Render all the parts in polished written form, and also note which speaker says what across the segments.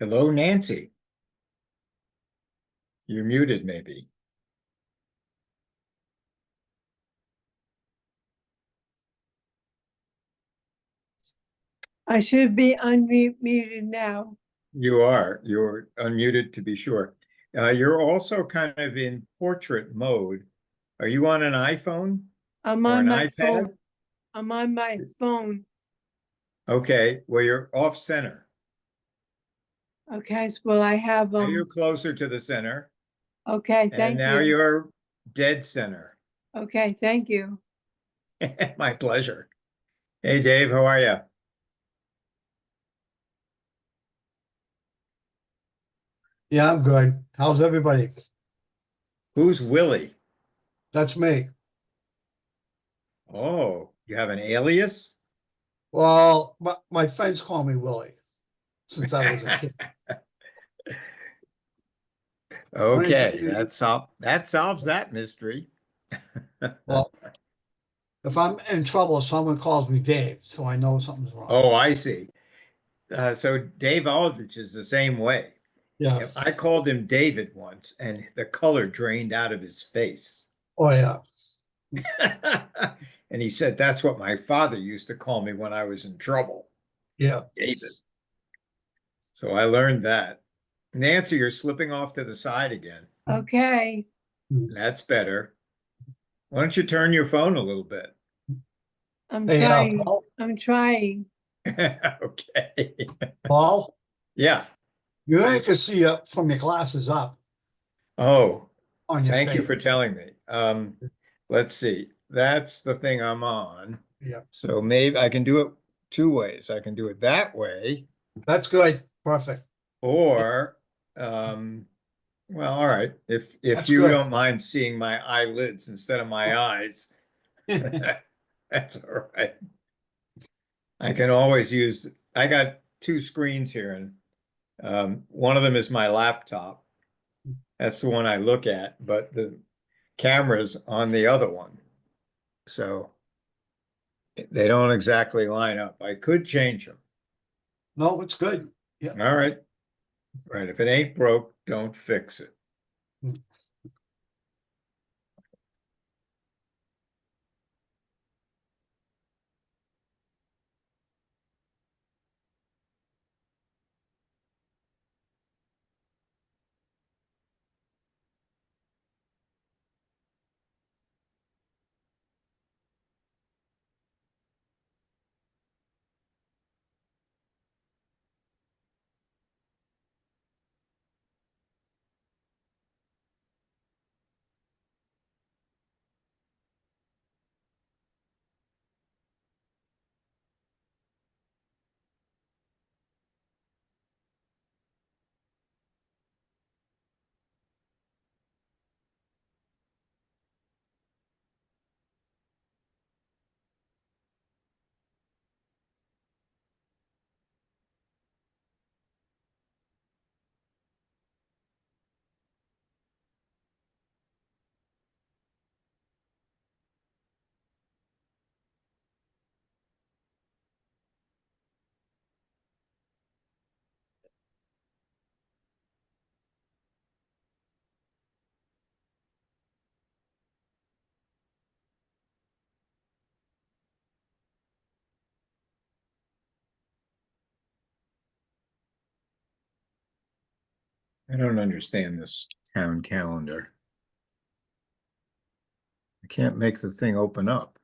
Speaker 1: Hello, Nancy. You're muted, maybe.
Speaker 2: I should be unmuted now.
Speaker 1: You are. You're unmuted to be sure. You're also kind of in portrait mode. Are you on an iPhone
Speaker 2: I'm
Speaker 1: or
Speaker 2: on
Speaker 1: an
Speaker 2: my
Speaker 1: iPad?
Speaker 2: phone. I'm on my phone.
Speaker 1: Okay, well, you're off center.
Speaker 2: Okay, well I have
Speaker 1: Now you're closer to the center,
Speaker 2: okay,
Speaker 1: and
Speaker 2: thank
Speaker 1: now
Speaker 2: you.
Speaker 1: you're dead center.
Speaker 2: Okay, thank you.
Speaker 1: My pleasure. Hey, Dave, how are you?
Speaker 3: Yeah, I'm good. How's everybody?
Speaker 1: Who's Willie?
Speaker 3: That's me.
Speaker 1: Oh, you have an alias?
Speaker 3: Well, my friends call me Willie since I was a kid. Run into
Speaker 1: Okay,
Speaker 3: any-
Speaker 1: that solves that mystery.
Speaker 3: well, if I'm in trouble, someone calls me Dave, so I know something's wrong.
Speaker 1: Oh, I see. So Dave Aldrich is the same way.
Speaker 3: Yeah.
Speaker 1: Yeah, I called him David once, and the color drained out of his face.
Speaker 3: Oh, yeah.
Speaker 1: And he said, that's what my father used to call me when I was in trouble,
Speaker 3: Yeah.
Speaker 1: David. So I learned that. Nancy, you're slipping off to the side again.
Speaker 2: Okay,
Speaker 1: That's better. Why don't you turn your phone a little bit?
Speaker 2: I'm
Speaker 3: Hey,
Speaker 2: trying. I'm trying.
Speaker 1: Okay.
Speaker 3: Paul,
Speaker 1: Yeah.
Speaker 3: you only can see from your glasses up
Speaker 1: Oh,
Speaker 3: on your
Speaker 1: thank you for
Speaker 3: face.
Speaker 1: telling me. Let's see. That's the thing I'm on.
Speaker 3: Yeah.
Speaker 1: So maybe I can do it two ways. I can do it that way,
Speaker 3: That's good. Perfect.
Speaker 1: or well, all right. If
Speaker 3: That's
Speaker 1: you
Speaker 3: good.
Speaker 1: don't mind seeing my eyelids instead of my eyes, that's all right. I can always use, I got two screens here, and one of them is my laptop. That's the one I look at, but the camera's on the other one. So they don't exactly line up. I could change them.
Speaker 3: No, it's good. Yeah.
Speaker 1: All right. Right. If it ain't broke, don't fix it. I don't understand this town calendar. I can't make the thing open up.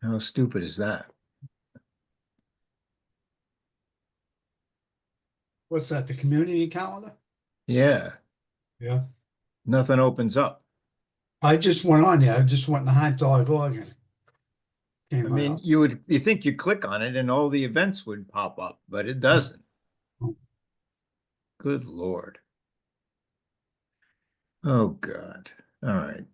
Speaker 1: How stupid is that?
Speaker 3: What's that? The community calendar?
Speaker 1: Yeah,
Speaker 3: Yeah.
Speaker 1: nothing opens up.
Speaker 3: I just went on there. I just went to hot dog Oregon.
Speaker 1: I
Speaker 3: Came right
Speaker 1: mean,
Speaker 3: up.
Speaker 1: you think you click on it and all the events would pop up, but it doesn't. Good Lord. Oh God. All right.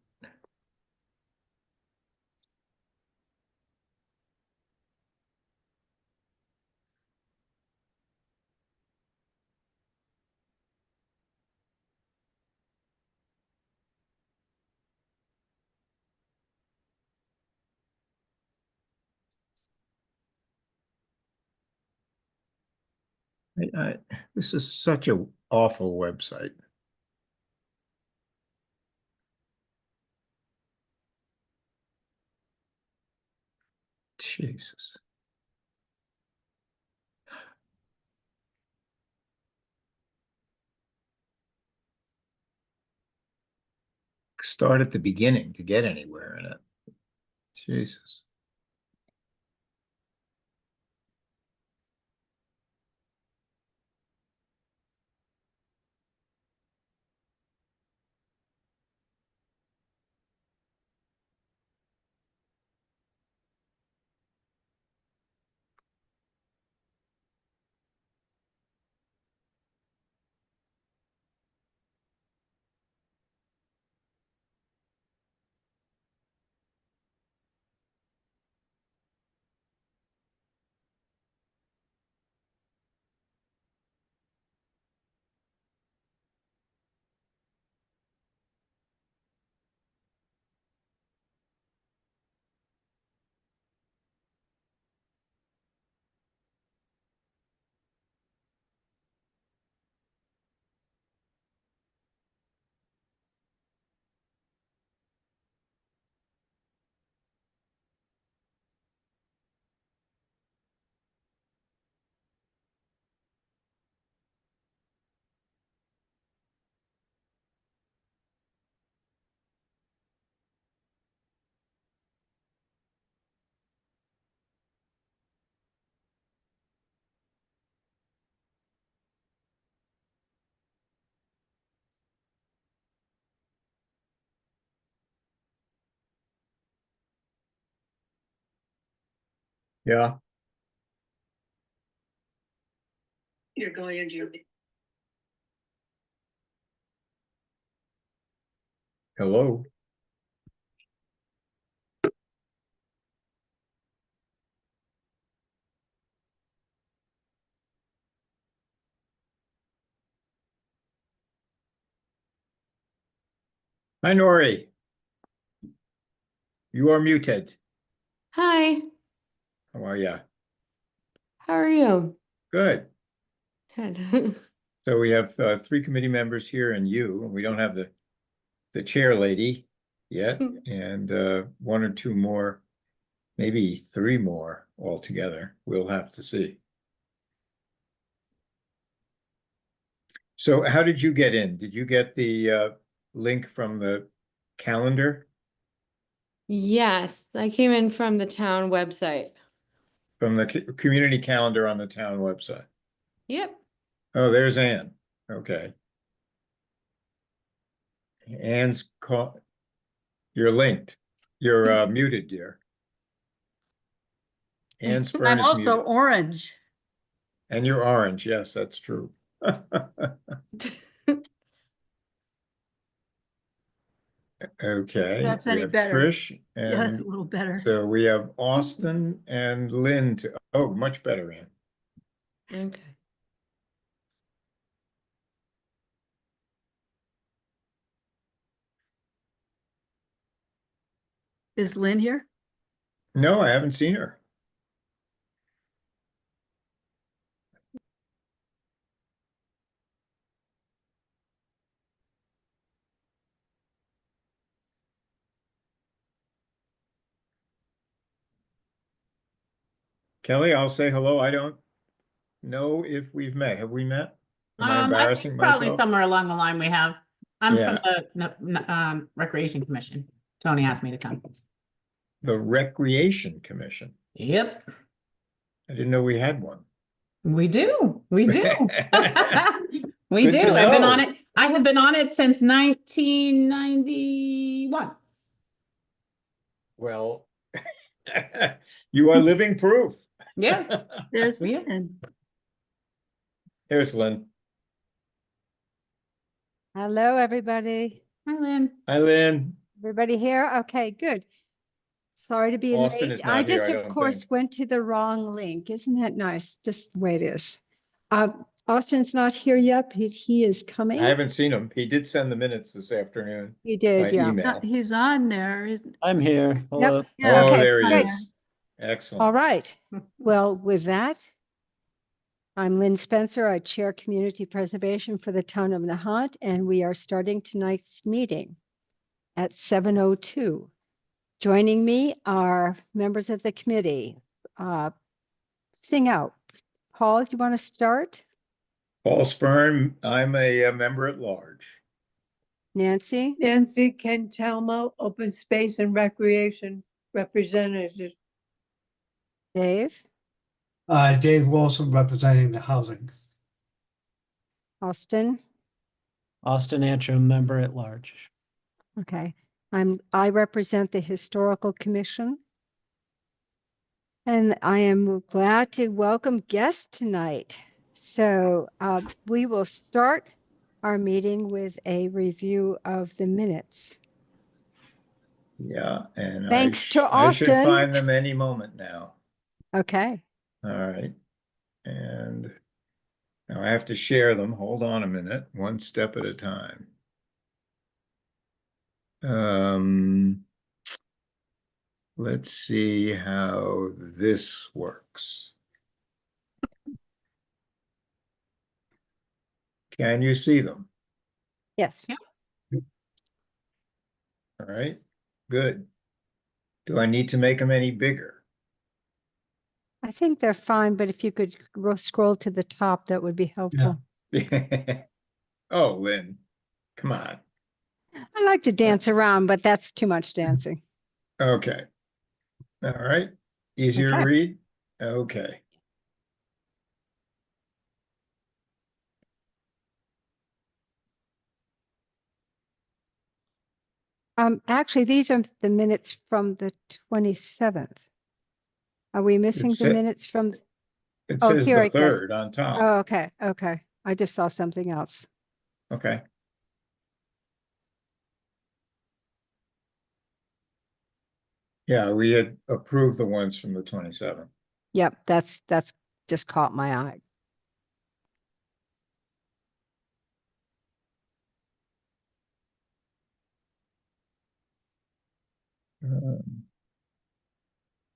Speaker 1: This is such a awful website. Jesus. Start at the beginning to get anywhere in it. Jesus. Yeah.
Speaker 4: You're going into your.
Speaker 1: Hello. Hi, Nori. You are muted.
Speaker 4: Hi,
Speaker 1: How are you?
Speaker 4: how are you?
Speaker 1: Good.
Speaker 4: Good.
Speaker 1: So we have three committee members here and you, and we don't have the chair lady yet, and one or two more, maybe three more altogether. We'll have to see. So how did you get in? Did you get the link from the calendar,
Speaker 4: Yes, I came in from the town website.
Speaker 1: from the community calendar on the town website?
Speaker 4: Yep.
Speaker 1: Oh, there's Ann. Okay. Ann's call. You're linked. You're muted, dear. Ann Spurn
Speaker 5: I'm
Speaker 1: is
Speaker 5: also
Speaker 1: muted.
Speaker 5: orange.
Speaker 1: And you're orange. Yes, that's true. Okay,
Speaker 5: That's
Speaker 1: we
Speaker 5: any
Speaker 1: have
Speaker 5: better.
Speaker 1: Trish
Speaker 5: Yeah, that's a
Speaker 1: and
Speaker 5: little better.
Speaker 1: so we have Austin and Lynn to, oh, much better, Ann.
Speaker 4: Okay.
Speaker 5: Is Lynn here?
Speaker 1: No, I haven't seen her. Kelly, I'll say hello. I don't know if we've met. Have we met? Am I
Speaker 6: I
Speaker 1: embarrassing
Speaker 6: think probably
Speaker 1: myself?
Speaker 6: somewhere along the line we have. I'm from
Speaker 1: Yeah.
Speaker 6: the Recreation Commission. Tony asked me to come.
Speaker 1: The Recreation Commission.
Speaker 6: Yep,
Speaker 1: I didn't know we had one.
Speaker 6: we do. We do. We
Speaker 1: Good to
Speaker 6: do. I've been on
Speaker 1: know.
Speaker 6: it. I have been on it since 1991.
Speaker 1: Well, you are living proof.
Speaker 6: Yeah.
Speaker 5: There's
Speaker 6: Yeah.
Speaker 5: Lynn.
Speaker 1: Here's Lynn.
Speaker 7: Hello, everybody.
Speaker 6: Hi, Lynn.
Speaker 1: Hi, Lynn.
Speaker 7: Everybody here? Okay, good. Sorry to be
Speaker 1: Austin
Speaker 7: late.
Speaker 1: is
Speaker 7: I
Speaker 1: not here,
Speaker 7: just,
Speaker 1: I
Speaker 7: of
Speaker 1: don't
Speaker 7: course,
Speaker 1: think.
Speaker 7: went to the wrong link. Isn't that nice? Just the way it is. Austin's not here yet, but he is coming.
Speaker 1: I haven't seen him. He did send the minutes this afternoon
Speaker 7: He
Speaker 1: by
Speaker 7: did, yeah.
Speaker 1: email.
Speaker 5: He's on there.
Speaker 3: I'm here. Hello.
Speaker 7: Yep.
Speaker 5: Yeah.
Speaker 1: Oh,
Speaker 7: Okay,
Speaker 1: there he
Speaker 7: great.
Speaker 1: is.
Speaker 7: All
Speaker 1: Excellent.
Speaker 7: right. Well, with that, I'm Lynn Spencer. I chair community preservation for the town of Nahant, and we are starting tonight's meeting at 7:02. Joining me are members of the committee. Sing out. Paul, do you want to start?
Speaker 1: Paul Spurn, I'm a member at large.
Speaker 7: Nancy?
Speaker 2: Nancy Kentelmo, Open Space and Recreation Representative.
Speaker 7: Dave?
Speaker 3: Dave Wilson representing the housing.
Speaker 7: Austin?
Speaker 8: Austin Antrim, member at large.
Speaker 7: Okay. I represent the Historical Commission. And I am glad to welcome guests tonight. So we will start our meeting with a review of the minutes.
Speaker 1: Yeah, and
Speaker 7: Thanks to
Speaker 1: I should
Speaker 7: Austin.
Speaker 1: find them any moment now.
Speaker 7: Okay.
Speaker 1: All right. And now I have to share them. Hold on a minute, one step at a time. Let's see how this works. Can you see them?
Speaker 7: Yes.
Speaker 1: All right, good. Do I need to make them any bigger?
Speaker 7: I think they're fine, but if you could scroll to the top, that would be helpful.
Speaker 1: Oh, Lynn, come on.
Speaker 7: I like to dance around, but that's too much dancing.
Speaker 1: Okay. All right. Easier to
Speaker 7: Okay.
Speaker 1: read? Okay.
Speaker 7: Actually, these are the minutes from the 27th. Are we missing the
Speaker 1: sa-
Speaker 7: minutes from?
Speaker 1: It
Speaker 7: Oh,
Speaker 1: says
Speaker 7: here
Speaker 1: the
Speaker 7: it goes.
Speaker 1: third on top.
Speaker 7: Oh, okay. Okay. I just saw something else.
Speaker 1: Okay. Yeah, we had approved the ones from the 27th.
Speaker 7: Yep, that's just caught my eye.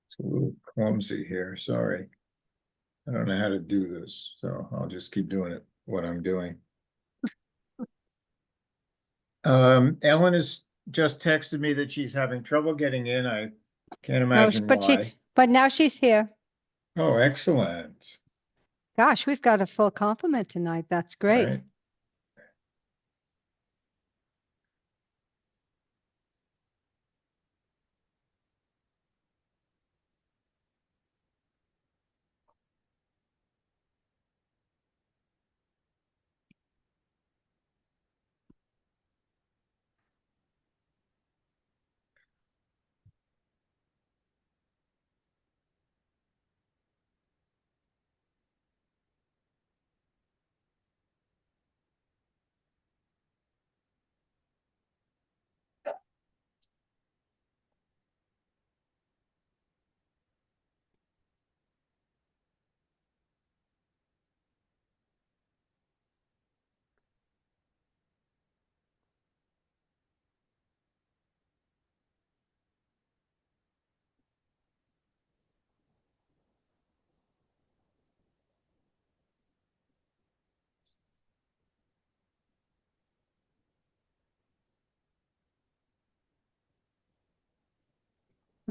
Speaker 1: It's a little clumsy here, sorry. I don't know how to do this, so I'll just keep doing it, what I'm doing. Ellen has just texted me that she's having trouble getting in. I can't
Speaker 7: No,
Speaker 1: imagine why.
Speaker 7: but now she's here.
Speaker 1: Oh, excellent.
Speaker 7: Gosh, we've got a full complement tonight. That's great.
Speaker 1: Right.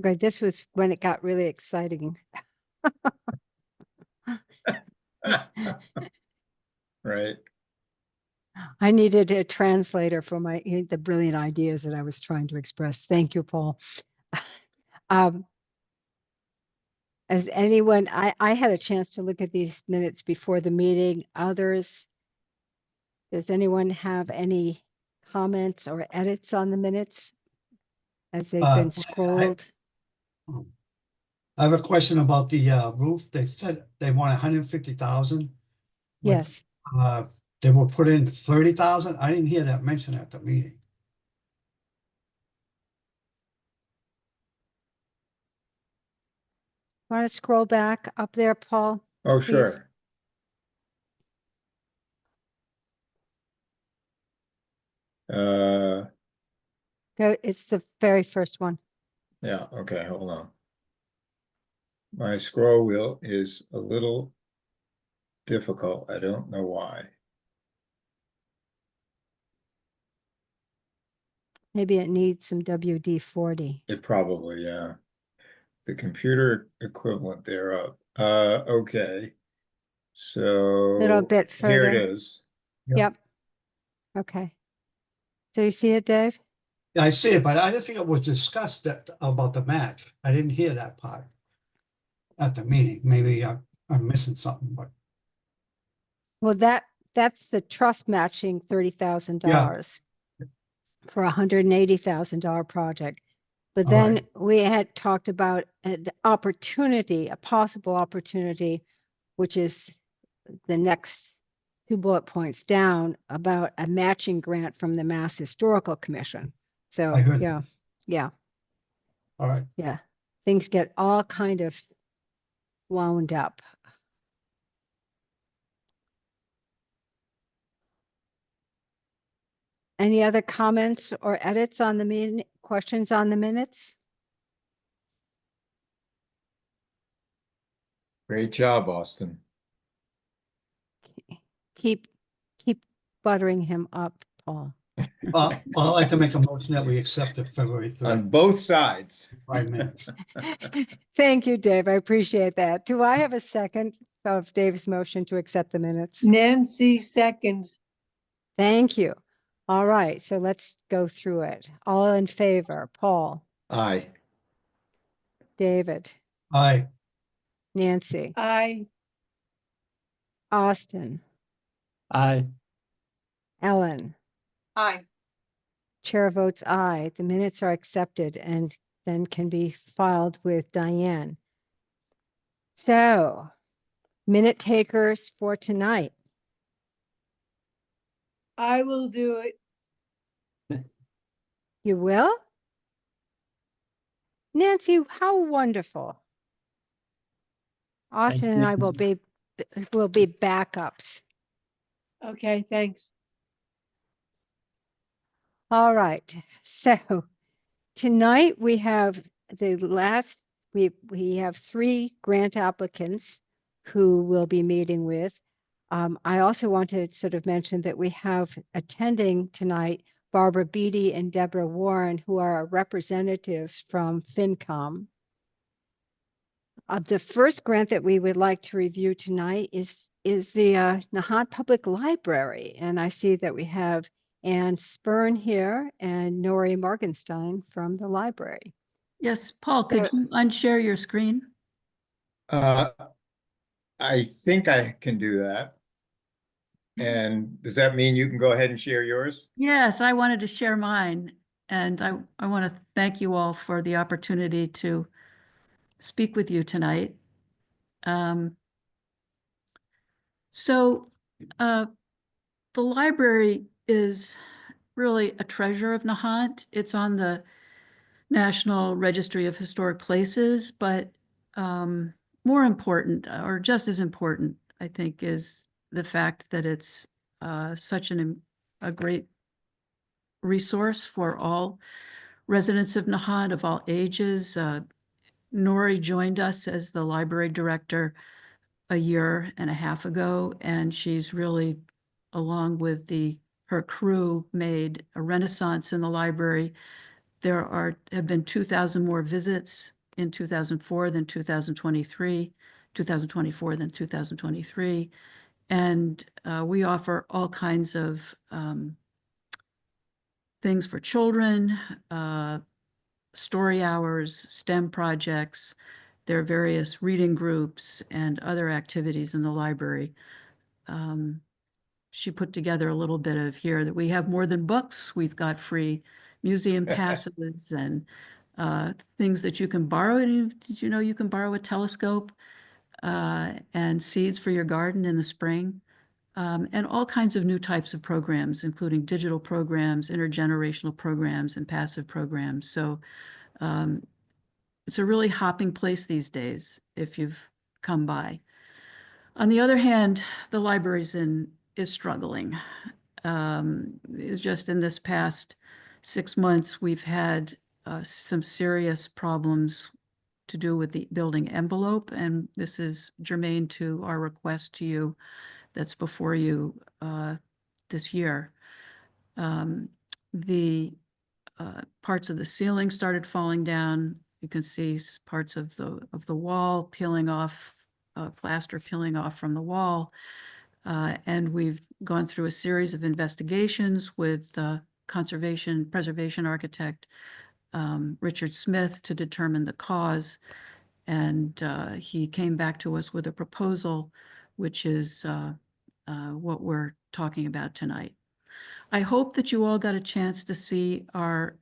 Speaker 7: Okay, this was when it got really exciting.
Speaker 1: Right.
Speaker 7: I needed a translator for the brilliant ideas that I was trying to express. Thank you, Paul. As anyone, I had a chance to look at these minutes before the meeting. Others, does anyone have any comments or edits on the minutes as they've been scrolled?
Speaker 3: I have a question about the roof. They said they want 150,000.
Speaker 7: Yes.
Speaker 3: They will put in 30,000. I didn't hear that mentioned at the meeting.
Speaker 7: Want to scroll back up there, Paul?
Speaker 1: Oh,
Speaker 7: Please.
Speaker 1: sure.
Speaker 7: It's the very first one.
Speaker 1: Yeah, okay, hold on. My scroll wheel is a little difficult. I don't know why.
Speaker 7: Maybe it needs some WD-40.
Speaker 1: It probably, yeah. The computer equivalent thereof. Okay.
Speaker 7: Little
Speaker 1: So
Speaker 7: bit
Speaker 1: here it
Speaker 7: further.
Speaker 1: is.
Speaker 7: Yep. Okay. So you see it, Dave?
Speaker 3: Yeah, I see it, but I didn't think it was discussed that about the match. I didn't hear that part at the meeting. Maybe I'm missing something, but
Speaker 7: Well, that's the trust matching $30,000 for a $180,000 project. But
Speaker 3: All
Speaker 7: then
Speaker 3: right.
Speaker 7: we had talked about an opportunity, a possible opportunity, which is the next 2 bullet points down, about a matching grant from the Mass Historical Commission. So,
Speaker 3: I heard
Speaker 7: yeah, yeah,
Speaker 3: all right.
Speaker 7: yeah. Things get all kind of wound up. Any other comments or edits on the meeting, questions on the minutes?
Speaker 1: Great job, Austin.
Speaker 7: Keep buttering him up, Paul.
Speaker 3: I'd like to make a motion that we accept the February 3rd,
Speaker 1: On both sides.
Speaker 3: 5 minutes.
Speaker 7: Thank you, Dave. I appreciate that. Do I have a second of Dave's motion to accept the minutes?
Speaker 2: Nancy seconds.
Speaker 7: Thank you. All right, so let's go through it. All in favor, Paul,
Speaker 1: Aye.
Speaker 7: David,
Speaker 3: Aye.
Speaker 7: Nancy,
Speaker 2: I,
Speaker 7: Austin,
Speaker 8: Aye.
Speaker 7: Ellen.
Speaker 5: Aye.
Speaker 7: Chair votes aye. The minutes are accepted and then can be filed with Diane. So, minute takers for tonight.
Speaker 2: I will do it.
Speaker 7: You will? Nancy, how wonderful. Austin and I will be backups.
Speaker 2: Okay, thanks.
Speaker 7: All right. So tonight we have we have 3 grant applicants who we'll be meeting with. I also want to sort of mention that we have attending tonight Barbara Beatty and Deborah Warren, who are our representatives from FinCom. The first grant that we would like to review tonight is the Nahant Public Library. And I see that we have Ann Spurn here and Nori Morgenstein from the library.
Speaker 5: Yes, Paul, could
Speaker 7: So-
Speaker 5: you unshare your screen?
Speaker 1: I think I can do that. And does that mean you can go ahead and share yours?
Speaker 5: Yes, I wanted to share mine. And I want to thank you all for the opportunity to speak with you tonight. So the library is really a treasure of Nahant. It's on the National Registry of Historic Places, but more important, or just as important, I think, is the fact that it's such a great resource for all residents of Nahant of all ages. Nori joined us as the library director a year and a half ago, and she's really, along with her crew, made a renaissance in the library. There have been 2,000 more visits in 2004 than 2023, 2024 than 2023. And we offer all kinds of things for children, story hours, STEM projects. There are various reading groups and other activities in the library. She put together a little bit of here that we have more than books. We've got free museum passes and things that you can borrow. Did you know you can borrow a telescope and seeds for your garden in the spring? And all kinds of new types of programs, including digital programs, intergenerational programs, and passive programs. So it's a really hopping place these days if you've come by. On the other hand, the library is struggling. It's just in this past 6 months, we've had some serious problems to do with the building envelope, and this is germane to our request to you that's before you this year. The parts of the ceiling started falling down. You can see parts of the wall peeling off, plaster peeling off from the wall. And we've gone through a series of investigations with preservation architect Richard Smith to determine the cause. And he came back to us with a proposal, which is what we're talking about tonight. I hope that you all got a chance to see our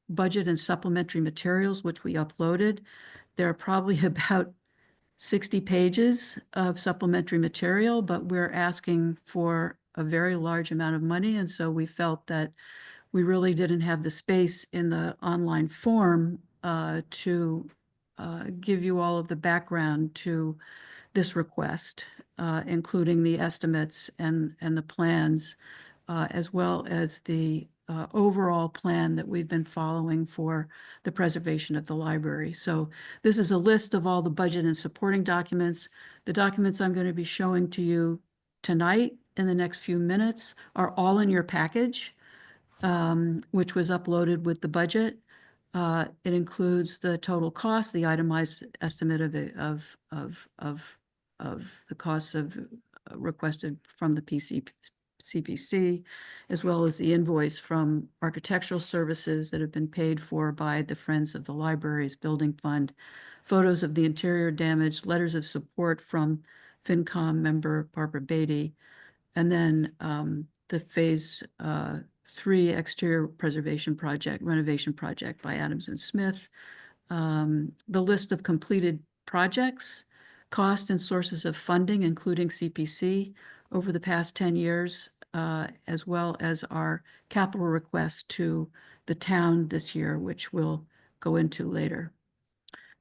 Speaker 5: budget and supplementary materials, which we uploaded. There are probably about 60 pages of supplementary material, but we're asking for a very large amount of money. And so we felt that we really didn't have the space in the online form to give you all of the background to this request, including the estimates and the plans, as well as the overall plan that we've been following for the preservation of the library. So this is a list of all the budget and supporting documents. The documents I'm going to be showing to you tonight in the next few minutes are all in your package, which was uploaded with the budget. It includes the total cost, the itemized estimate of the costs of requested from the CPC, as well as the invoice from architectural services that have been paid for by the Friends of the Libraries Building Fund, photos of the interior damage, letters of support from FinCom member Barbara Beatty, and then the Phase 3 exterior preservation project, renovation project by Adams and Smith, the list of completed projects, cost and sources of funding, including CPC, over the past 10 years, as well as our capital request to the town this year, which we'll go into later.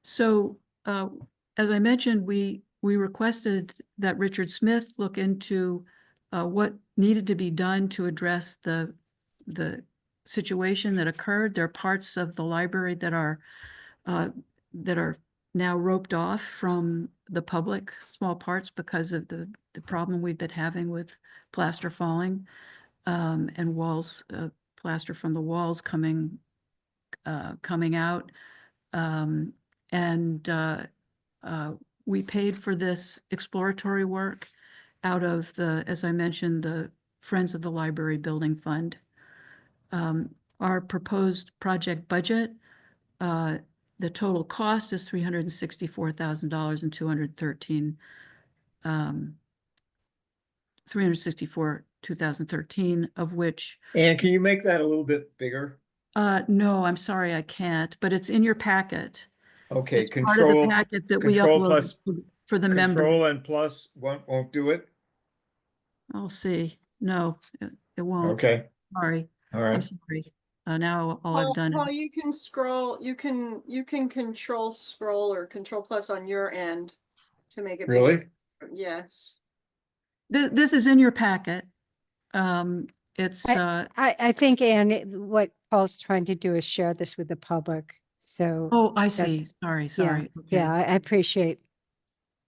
Speaker 5: So as I mentioned, we requested that Richard Smith look into what needed to be done to address the situation that occurred. There are parts of the library that are now roped off from the public, small parts, because of the problem we've been having with plaster falling and walls, plaster from the walls coming out. We paid for this exploratory work out of as I mentioned, the Friends of the Library Building Fund. Our proposed project budget, the total cost is $364,000 and 2013, of which.
Speaker 1: And can you make that a little bit bigger?
Speaker 5: No, I'm sorry, I can't, but it's in your packet.
Speaker 1: Okay,
Speaker 5: It's part of the packet that we
Speaker 1: control
Speaker 5: uploaded
Speaker 1: plus-
Speaker 5: for the members.
Speaker 1: Control and plus won't do it?
Speaker 5: I'll see. No, it won't.
Speaker 1: Okay,
Speaker 5: Sorry,
Speaker 1: all
Speaker 5: I'm
Speaker 1: right.
Speaker 5: sorry. Now all I've done.
Speaker 9: Paul, you can scroll, you can control scroll or control plus on your end to make it bigger.
Speaker 1: Really?
Speaker 9: Yes.
Speaker 5: This is in your packet. It's,
Speaker 7: I think, Anne, what Paul's trying to do is share this with the public. So,
Speaker 5: oh, I see. Sorry. Okay.
Speaker 7: yeah, I appreciate,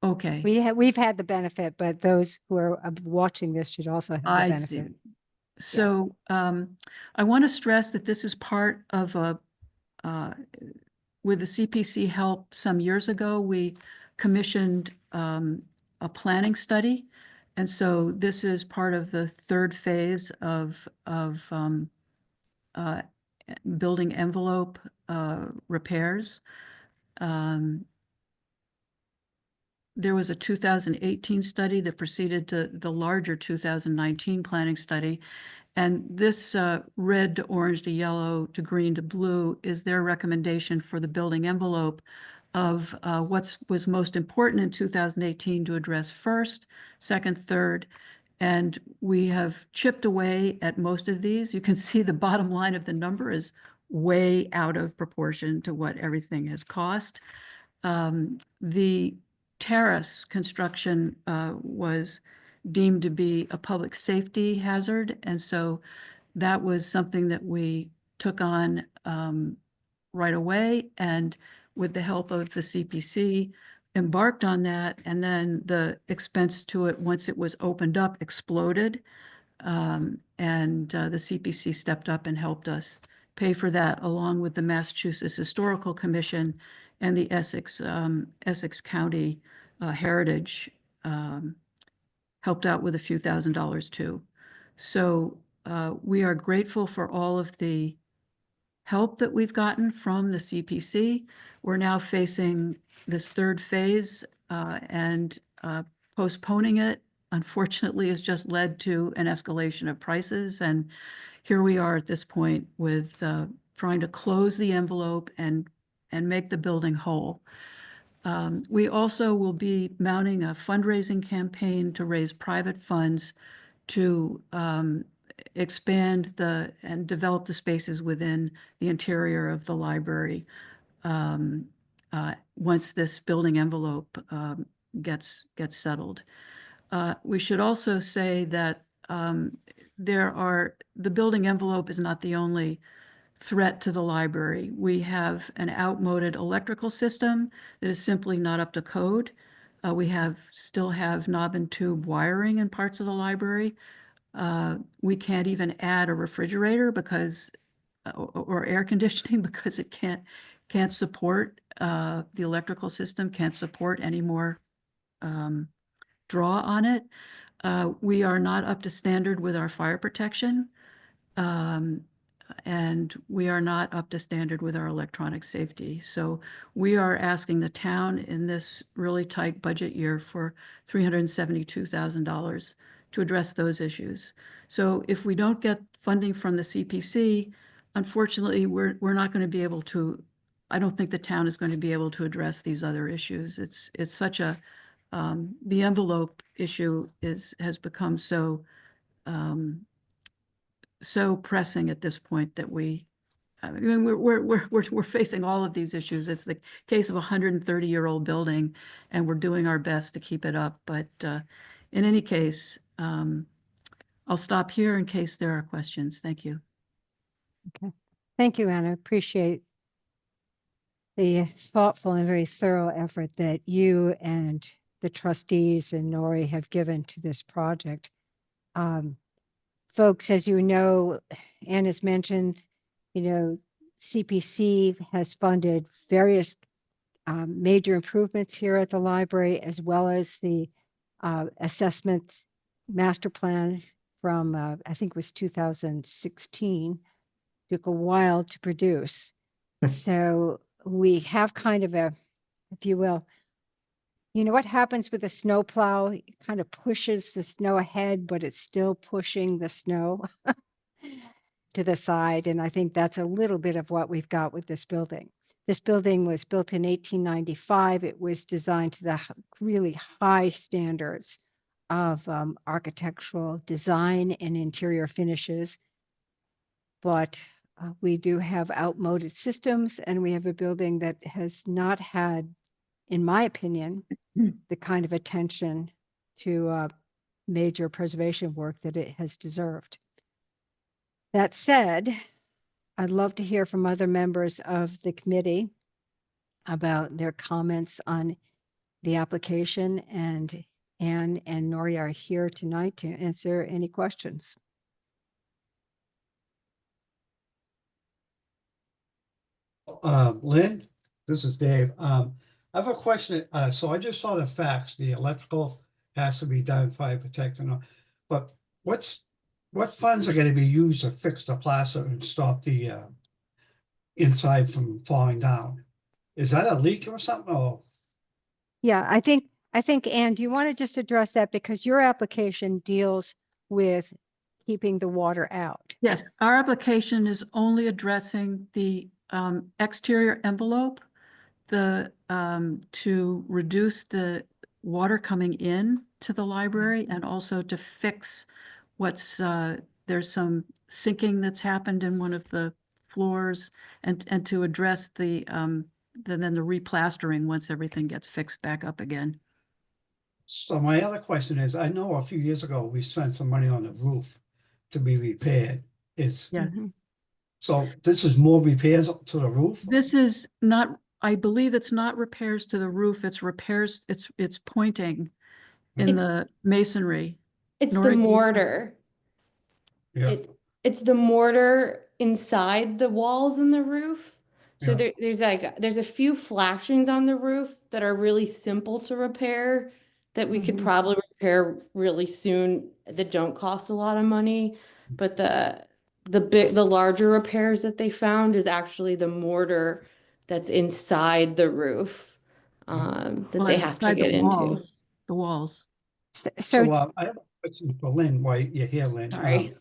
Speaker 5: Okay,
Speaker 7: we've had the benefit, but those who are watching this should also have the
Speaker 5: I
Speaker 7: benefit.
Speaker 5: see. So, I want to stress that this is part of with the CPC help some years ago, we commissioned a planning study. And so this is part of the third phase of building envelope repairs. There was a 2018 study that preceded the larger 2019 planning study. And this red to orange to yellow to green to blue is their recommendation for the building envelope of what was most important in 2018 to address first, second, third. And we have chipped away at most of these. You can see the bottom line of the number is way out of proportion to what everything has cost. The terrace construction was deemed to be a public safety hazard. And so that was something that we took on right away. And with the help of the CPC, embarked on that, and then the expense to it, once it was opened up, exploded. The CPC stepped up and helped us pay for that, along with the Massachusetts Historical Commission and the Essex County Heritage helped out with a few $1,000s too. So we are grateful for all of the help that we've gotten from the CPC. We're now facing this third phase, and postponing it, unfortunately, has just led to an escalation of prices. And here we are at this point with trying to close the envelope and make the building whole. We also will be mounting a fundraising campaign to raise private funds to expand and develop the spaces within the interior of the library once this building envelope gets settled. We should also say that the building envelope is not the only threat to the library. We have an outmoded electrical system that is simply not up to code. We still have knob and tube wiring in parts of the library. We can't even add a refrigerator or air conditioning because it can't support, the electrical system can't support any more draw on it. We are not up to standard with our fire protection. And we are not up to standard with our electronic safety. So we are asking the town in this really tight budget year for $372,000 to address those issues. So if we don't get funding from the CPC, unfortunately, we're not going to be able to, I don't think the town is going to be able to address these other issues. It's such a, the envelope issue has become so pressing at this point that we're facing all of these issues. It's the case of a 130-year-old building, and we're doing our best to keep it up. But in any case, I'll stop here in case there are questions. Thank you.
Speaker 7: Okay. Thank you, Anna. Appreciate the thoughtful and very thorough effort that you and the trustees and Nori have given to this project. Folks, as you know, Anna's mentioned, CPC has funded various major improvements here at the library, as well as the assessment master plan from, I think it was 2016. Took a while to produce. So we have kind of a, if you will, what happens with a snow plow? It kind of pushes the snow ahead, but it's still pushing the snow to the side. And I think that's a little bit of what we've got with this building. This building was built in 1895. It was designed to the really high standards of architectural design and interior finishes. But we do have outmoded systems, and we have a building that has not had, in my opinion, the kind of attention to major preservation work that it has deserved. That said, I'd love to hear from other members of the committee about their comments on the application, and Anne and Nori are here tonight to answer any questions.
Speaker 3: Lynn, this is Dave. I have a question. So I just saw the facts. The electrical has to be done, fire protection. But what funds are going to be used to fix the plaza and stop the inside from falling down? Is that a leak or something? Oh,
Speaker 7: Yeah, I think, Anne, do you want to just address that, because your application deals with keeping the water out?
Speaker 5: Yes, our application is only addressing the exterior envelope, to reduce the water coming in to the library, and also to fix there's some sinking that's happened in one of the floors, and to address the replastering once everything gets fixed back up again.
Speaker 3: so my other question is, I know a few years ago we spent some money on the roof to be repaired.
Speaker 5: Yeah.
Speaker 7: Mhm.
Speaker 3: So this is more repairs to the roof?
Speaker 5: This is not I believe it's not repairs to the roof, it's repairs, it's pointing in the masonry.
Speaker 4: It's the
Speaker 5: Nora, do you-
Speaker 4: mortar.
Speaker 3: Yeah,
Speaker 4: It's the mortar inside the walls and the roof. So
Speaker 3: Yeah.
Speaker 4: there's a few flashings on the roof that are really simple to repair that we could
Speaker 7: Mhm.
Speaker 4: probably repair really soon that don't cost a lot of money. But the larger repairs that they found is actually the mortar that's inside the roof that they have to
Speaker 5: inside
Speaker 4: get
Speaker 5: the
Speaker 4: into.
Speaker 5: walls, the walls.
Speaker 7: So
Speaker 3: so, I have a question for Lynn, while you're here, Lynn.
Speaker 4: Sorry.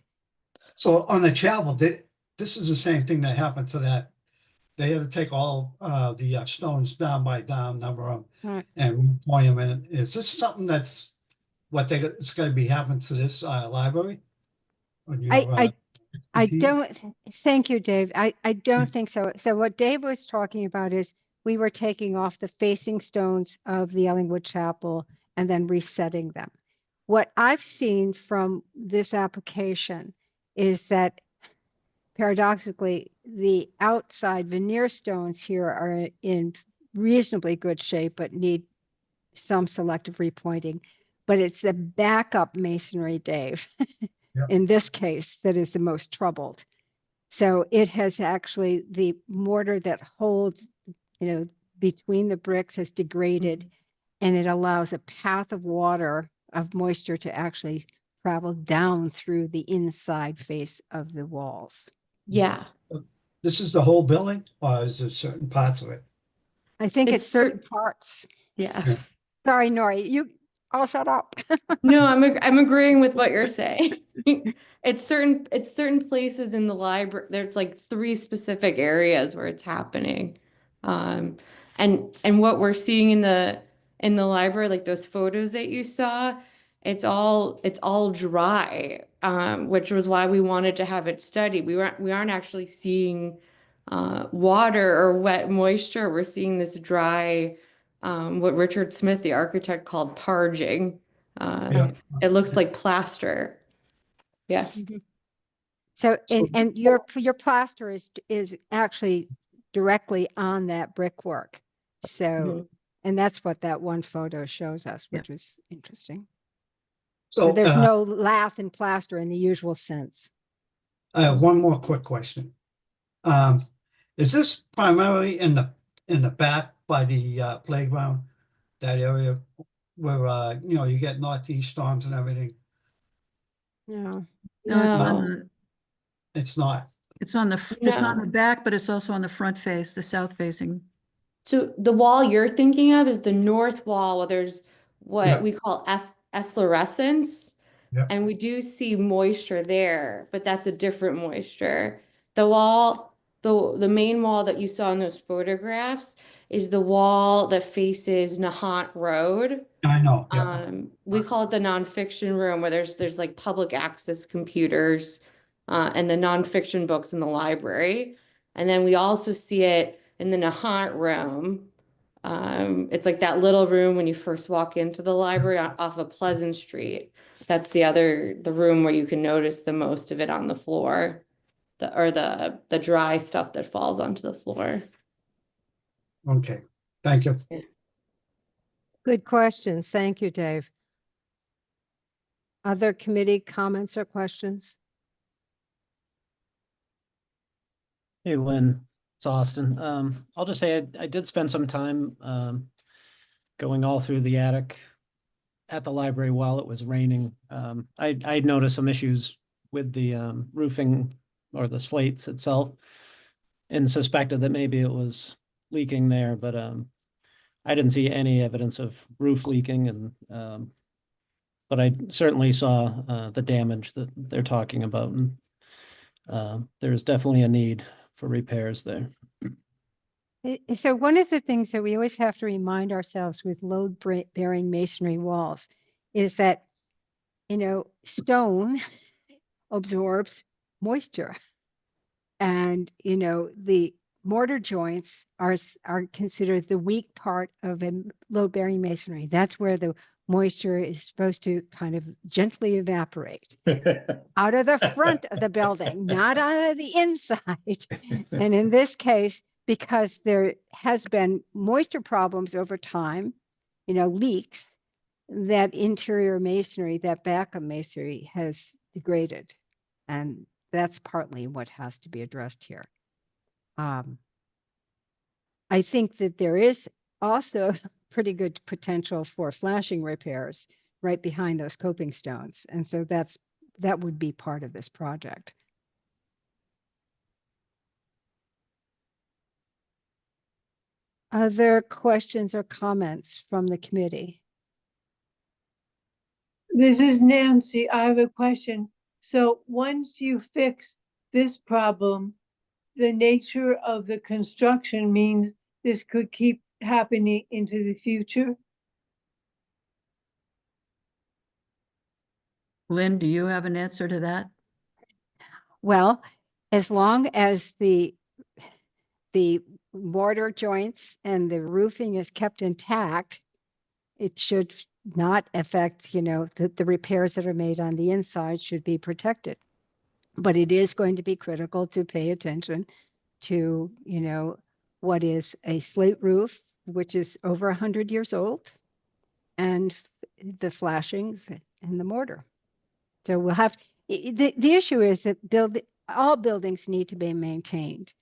Speaker 3: So on the chapel, this is the same thing that happened to that. They had to take all the stones down by down, number them,
Speaker 7: Right.
Speaker 3: and point them in. Is this something that's it's going to be happening to this library? On your,
Speaker 7: I
Speaker 3: expertise?
Speaker 7: don't, thank you, Dave. I don't think so. So what Dave was talking about is we were taking off the facing stones of the Ellingwood Chapel and then resetting them. What I've seen from this application is that paradoxically, the outside veneer stones here are in reasonably good shape, but need some selective repointing. But it's the backup masonry, Dave,
Speaker 3: Yeah.
Speaker 7: in this case, that is the most troubled. So it has actually, the mortar that holds, between the bricks has degraded, and it allows a path of water, of moisture to actually travel down through the inside face of the walls.
Speaker 4: Yeah.
Speaker 3: This is the whole building, or is it certain parts of it?
Speaker 7: I think it's
Speaker 4: It's
Speaker 7: certain parts.
Speaker 4: Yeah.
Speaker 3: Yeah.
Speaker 7: Sorry, Nori, you all shut up.
Speaker 4: No, I'm agreeing with what you're saying. It's certain places in the library. There's like 3 specific areas where it's happening. And what we're seeing in the library, like those photos that you saw, it's all dry. Which was why we wanted to have it studied. We aren't actually seeing water or wet moisture. We're seeing this dry, what Richard Smith, the architect, called parging.
Speaker 3: Yeah.
Speaker 4: It looks like plaster. Yeah.
Speaker 7: So,
Speaker 3: So
Speaker 7: and your plaster is actually directly on that brickwork. So,
Speaker 4: Mhm.
Speaker 7: and that's what that one photo shows us,
Speaker 5: Yeah.
Speaker 7: which was interesting. So
Speaker 3: So
Speaker 7: there's no lath and plaster in the usual sense.
Speaker 3: I have one more quick question. Is this primarily in the back by the playground, that area where you get northeast storms and everything?
Speaker 7: No.
Speaker 5: No, it's on
Speaker 4: No.
Speaker 5: the,
Speaker 3: It's not.
Speaker 5: it's on the, it's on
Speaker 4: No.
Speaker 5: the back, but it's also on the front face, the south facing.
Speaker 4: So the wall you're thinking of is the north wall where there's what
Speaker 3: Yeah.
Speaker 4: we call efflorescence.
Speaker 3: Yeah.
Speaker 4: And we do see moisture there, but that's a different moisture. The main wall that you saw in those photographs is the wall that faces Nahant Road.
Speaker 3: I know. Yeah.
Speaker 4: We call it the nonfiction room where there's like public access computers and the nonfiction books in the library. And then we also see it in the Nahant room. It's like that little room when you first walk into the library off of Pleasant Street. That's the room where you can notice the most of it on the floor, the dry stuff that falls onto the floor.
Speaker 3: Okay. Thank you.
Speaker 7: Good questions. Thank you, Dave. Other committee comments or questions?
Speaker 8: Hey, Lynn, it's Austin. I'll just say I did spend some time going all through the attic at the library while it was raining. I noticed some issues with the roofing or the slates itself and suspected that maybe it was leaking there, but I didn't see any evidence of roof leaking, and but I certainly saw the damage that they're talking about, and there's definitely a need for repairs there.
Speaker 7: So one of the things that we always have to remind ourselves with load-bearing masonry walls is that, stone absorbs moisture. And, the mortar joints are considered the weak part of a load-bearing masonry. That's where the moisture is supposed to kind of gently evaporate out of the front of the building, not out of the inside. And in this case, because there has been moisture problems over time, leaks, that interior masonry, that backup masonry has degraded. And that's partly what has to be addressed here. I think that there is also pretty good potential for flashing repairs right behind those coping stones. And so that would be part of this project. Other questions or comments from the committee?
Speaker 2: This is Nancy. I have a question. So once you fix this problem, the nature of the construction means this could keep happening into the future?
Speaker 5: Lynn, do you have an answer to that?
Speaker 7: Well, as long as the mortar joints and the roofing is kept intact, it should not affect, the repairs that are made on the inside should be protected. But it is going to be critical to pay attention to, what is a slate roof, which is over 100 years old, and the flashings and the mortar. So we'll have, the issue is that all buildings need to be maintained.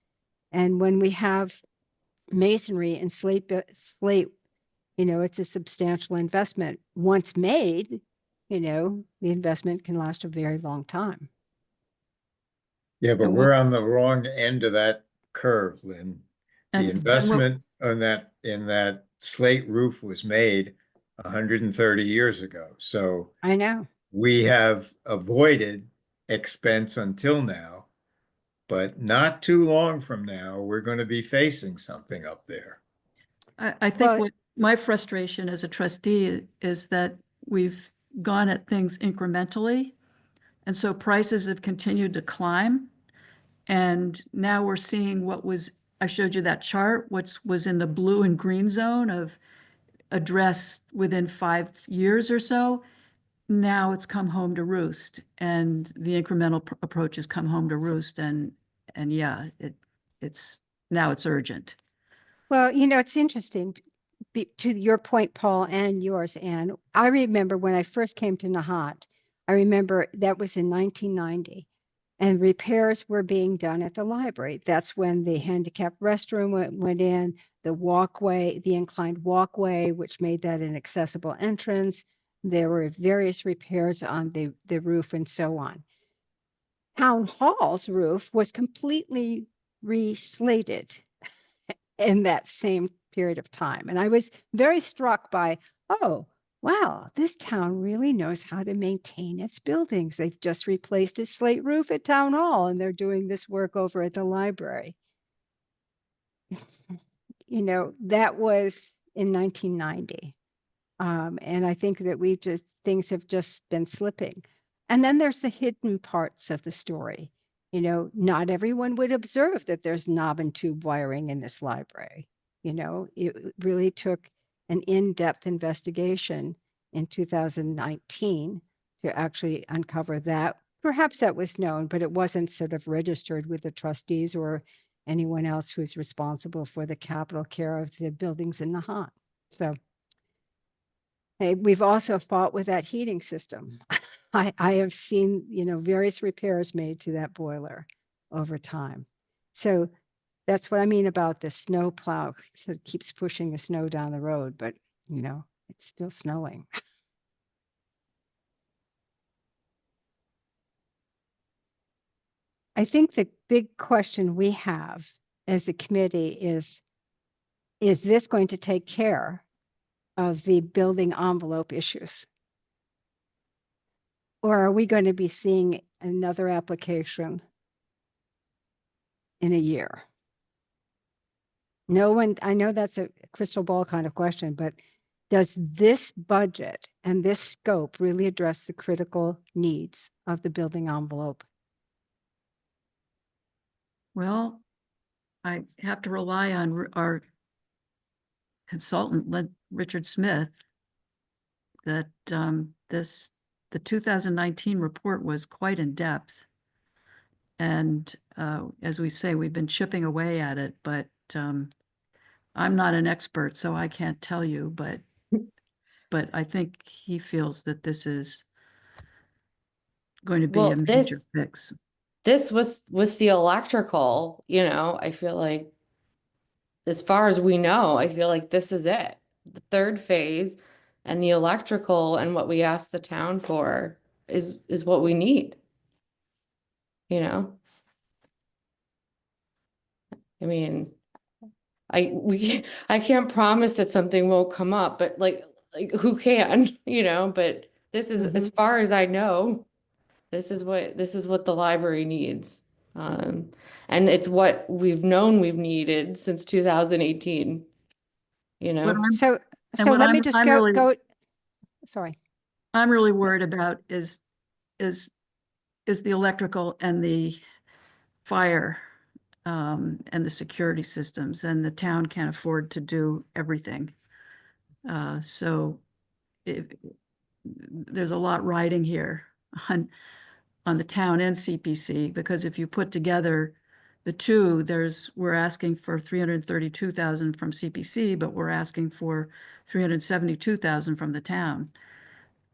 Speaker 7: And when we have masonry and slate, it's a substantial investment. Once made, the investment can last a very long time.
Speaker 1: Yeah, but
Speaker 5: And
Speaker 1: we're on the wrong end of that curve, Lynn. The
Speaker 5: And-
Speaker 1: investment on in that slate roof was made 130 years ago. So
Speaker 7: I know.
Speaker 1: we have avoided expense until now, but not too long from now, we're going to be facing something up there.
Speaker 5: I think
Speaker 7: Well-
Speaker 5: what my frustration as a trustee is that we've gone at things incrementally. And so prices have continued to climb. And now we're seeing I showed you that chart, what was in the blue and green zone of address within 5 years or so. Now it's come home to roost, and the incremental approach has come home to roost. And yeah, it's urgent.
Speaker 7: Well, it's interesting. To your point, Paul, and yours, Anne, I remember when I first came to Nahant, I remember that was in 1990, and repairs were being done at the library. That's when the handicap restroom went in, the walkway, the inclined walkway, which made that an accessible entrance. There were various repairs on the roof and so on. Town Hall's roof was completely reslated in that same period of time. And I was very struck by, oh, wow, this town really knows how to maintain its buildings. They've just replaced a slate roof at Town Hall, and they're doing this work over at the library. That was in 1990. And I think that things have just been slipping. And then there's the hidden parts of the story. Not everyone would observe that there's knob and tube wiring in this library. It really took an in-depth investigation in 2019 to actually uncover that. Perhaps that was known, but it wasn't sort of registered with the trustees or anyone else who's responsible for the capital care of the buildings in Nahant. So hey, we've also fought with that heating system. I have seen, various repairs made to that boiler over time. So that's what I mean about the snow plow. So it keeps pushing the snow down the road, but it's still snowing. I think the big question we have as a committee is this going to take care of the building envelope issues? Or are we going to be seeing another application in a year? No one, I know that's a crystal ball kind of question, but does this budget and this scope really address the critical needs of the building envelope?
Speaker 5: Well, I have to rely on our consultant, Richard Smith, that the 2019 report was quite in depth. And as we say, we've been chipping away at it, but I'm not an expert, so I can't tell you, but I think he feels that this is going to be
Speaker 4: Well,
Speaker 5: a major fix.
Speaker 4: this with the electrical, you know, I feel like as far as we know, I feel like this is it. The third phase and the electrical and what we asked the town for is what we need. You know? I mean, I can't promise that something won't come up, but like who can, you know, but this is as far as I know, this is what the library needs. And it's what we've known we've needed since 2018, you
Speaker 5: What
Speaker 4: know?
Speaker 5: I'm,
Speaker 7: So,
Speaker 5: and
Speaker 7: so
Speaker 5: what
Speaker 7: let me just go, sorry.
Speaker 5: I'm really worried about is the electrical and the fire and the security systems, and the town can't afford to do everything. So if there's a lot riding here on the town and CPC, because if you put together the two, we're asking for 332,000 from CPC, but we're asking for 372,000 from the town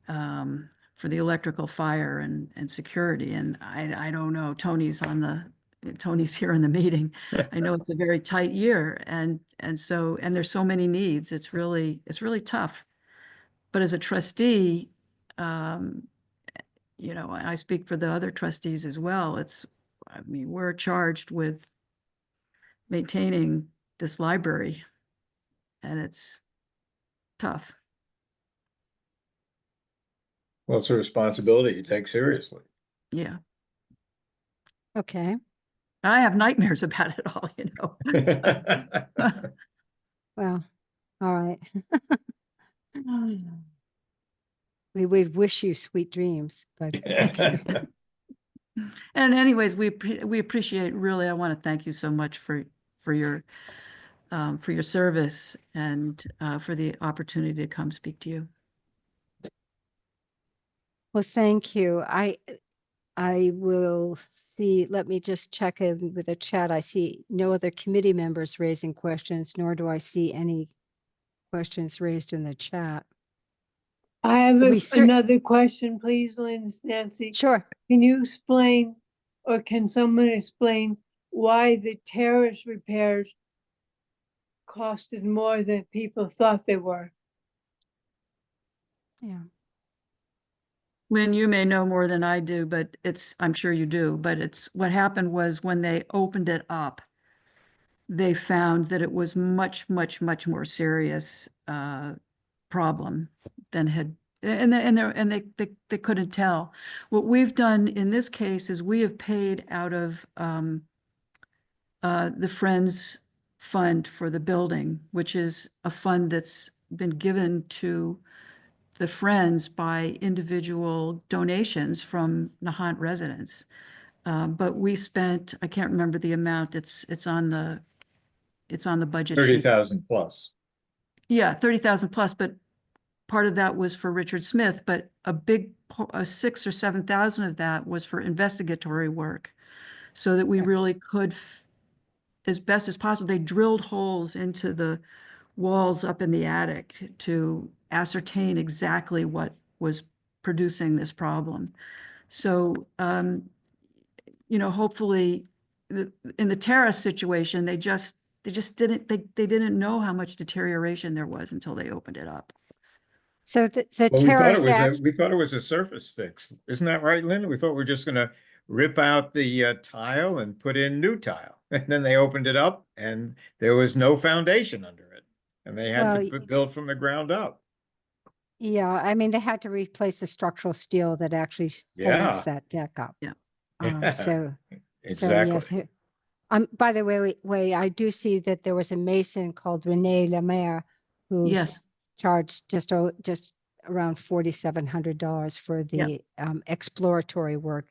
Speaker 5: for the electrical, fire, and security. And I don't know, Tony's here in the meeting. I know it's a very tight year, and there's so many needs. It's really tough. But as a trustee, you know, I speak for the other trustees as well. I mean, we're charged with maintaining this library, and it's tough.
Speaker 1: Well, it's a responsibility you take seriously.
Speaker 5: Yeah.
Speaker 7: Okay,
Speaker 5: I have nightmares about it all, you know.
Speaker 7: well, all right. We would wish you sweet dreams, but okay.
Speaker 5: And anyways, we appreciate, really, I want to thank you so much for your service and for the opportunity to come speak to you.
Speaker 7: Well, thank you. I will see, let me just check in with the chat. I see no other committee members raising questions, nor do I see any questions raised in the chat.
Speaker 2: I have
Speaker 7: We
Speaker 2: another question, please, Lynn, it's Nancy.
Speaker 7: Sure.
Speaker 2: Can you explain, or can someone explain why the terrace repairs costed more than people thought they were?
Speaker 7: Yeah.
Speaker 5: Lynn, you may know more than I do, but I'm sure you do, but what happened was when they opened it up, they found that it was much, much, much more serious problem than they couldn't tell. What we've done in this case is we have paid out of the Friends Fund for the building, which is a fund that's been given to the Friends by individual donations from Nahant residents. But we spent, I can't remember the amount, it's on the budget sheet.
Speaker 1: 30,000 plus.
Speaker 5: Yeah, 30,000 plus, but part of that was for Richard Smith, but a 6,000 or 7,000 of that was for investigatory work, so that we really could, as best as possible, they drilled holes into the walls up in the attic to ascertain exactly what was producing this problem. So, you know, hopefully in the terrace situation, they didn't know how much deterioration there was until they opened it up.
Speaker 7: So the
Speaker 1: Well,
Speaker 7: terrace act,
Speaker 1: we thought it was a surface fix. Isn't that right, Lynn? We thought we were just gonna rip out the tile and put in new tile. And then they opened it up and there was no foundation under it. And they had
Speaker 7: Well,
Speaker 1: to build from the ground up.
Speaker 7: yeah, I mean, they had to replace the structural steel that actually
Speaker 1: Yeah.
Speaker 7: holds that deck up.
Speaker 5: Yeah.
Speaker 1: Yeah,
Speaker 7: So yes.
Speaker 1: exactly.
Speaker 7: By the way, I do see that there was a mason called Rene Lemaire who
Speaker 5: Yes.
Speaker 7: charged just around $4,700 for the exploratory work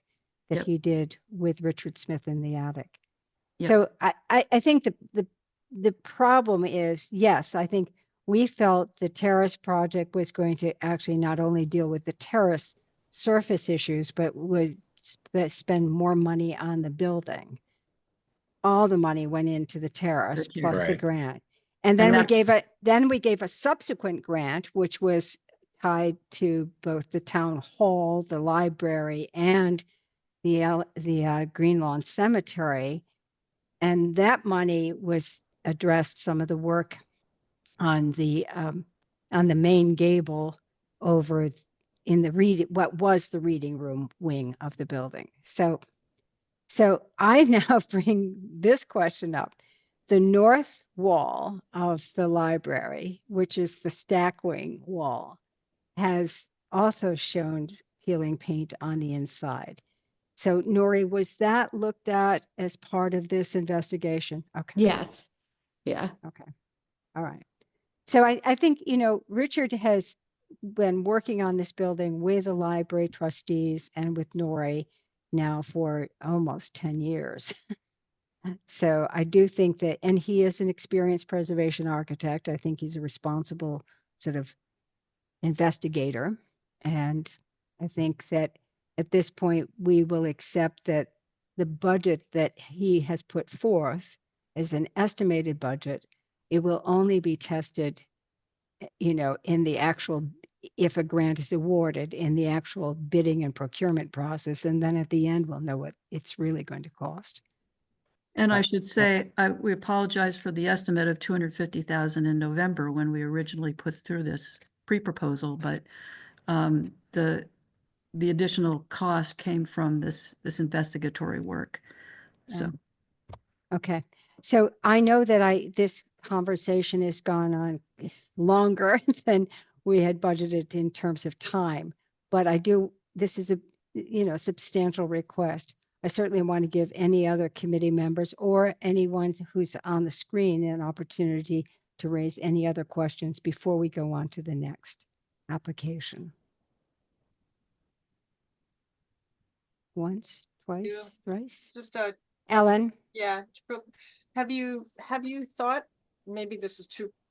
Speaker 7: that
Speaker 5: Yep.
Speaker 7: he did with Richard Smith in the attic.
Speaker 5: Yep.
Speaker 7: So I think the problem is, yes, I think we felt the terrace project was going to actually not only deal with the terrace surface issues, but was spend more money on the building. all the money went into the terrace
Speaker 5: The
Speaker 7: plus the
Speaker 1: Right.
Speaker 7: grant. And
Speaker 5: And
Speaker 7: then we gave a subsequent grant, which was tied to both the town hall, the library, and the Green Lawn Cemetery. And that money was addressed some of the work on the main gable over in the what was the reading room wing of the building. So I now bring this question up. The north wall of the library, which is the stack wing wall, has also shown peeling paint on the inside. So Nori, was that looked at as part of this investigation? Okay.
Speaker 4: Yes. Yeah.
Speaker 7: Okay. All right. So I think, Richard has been working on this building with the library trustees and with Nori now for almost 10 years. So I do think that, and he is an experienced preservation architect. I think he's a responsible sort of investigator. And I think that at this point, we will accept that the budget that he has put forth is an estimated budget. It will only be tested, in the actual, if a grant is awarded, in the actual bidding and procurement process. And then at the end, we'll know what it's really going to cost.
Speaker 5: And I should say, we apologize for the estimate of 250,000 in November when we originally put through this pre-proposal, but the additional cost came from this investigatory work. So,
Speaker 7: Okay. So I know that this conversation has gone on longer than we had budgeted in terms of time, but this is a, substantial request. I certainly want to give any other committee members or anyone who's on the screen an opportunity to raise any other questions before we go on to the next application. Once, twice, thrice.
Speaker 9: Just
Speaker 7: Ellen?
Speaker 9: yeah. Have you thought, maybe this is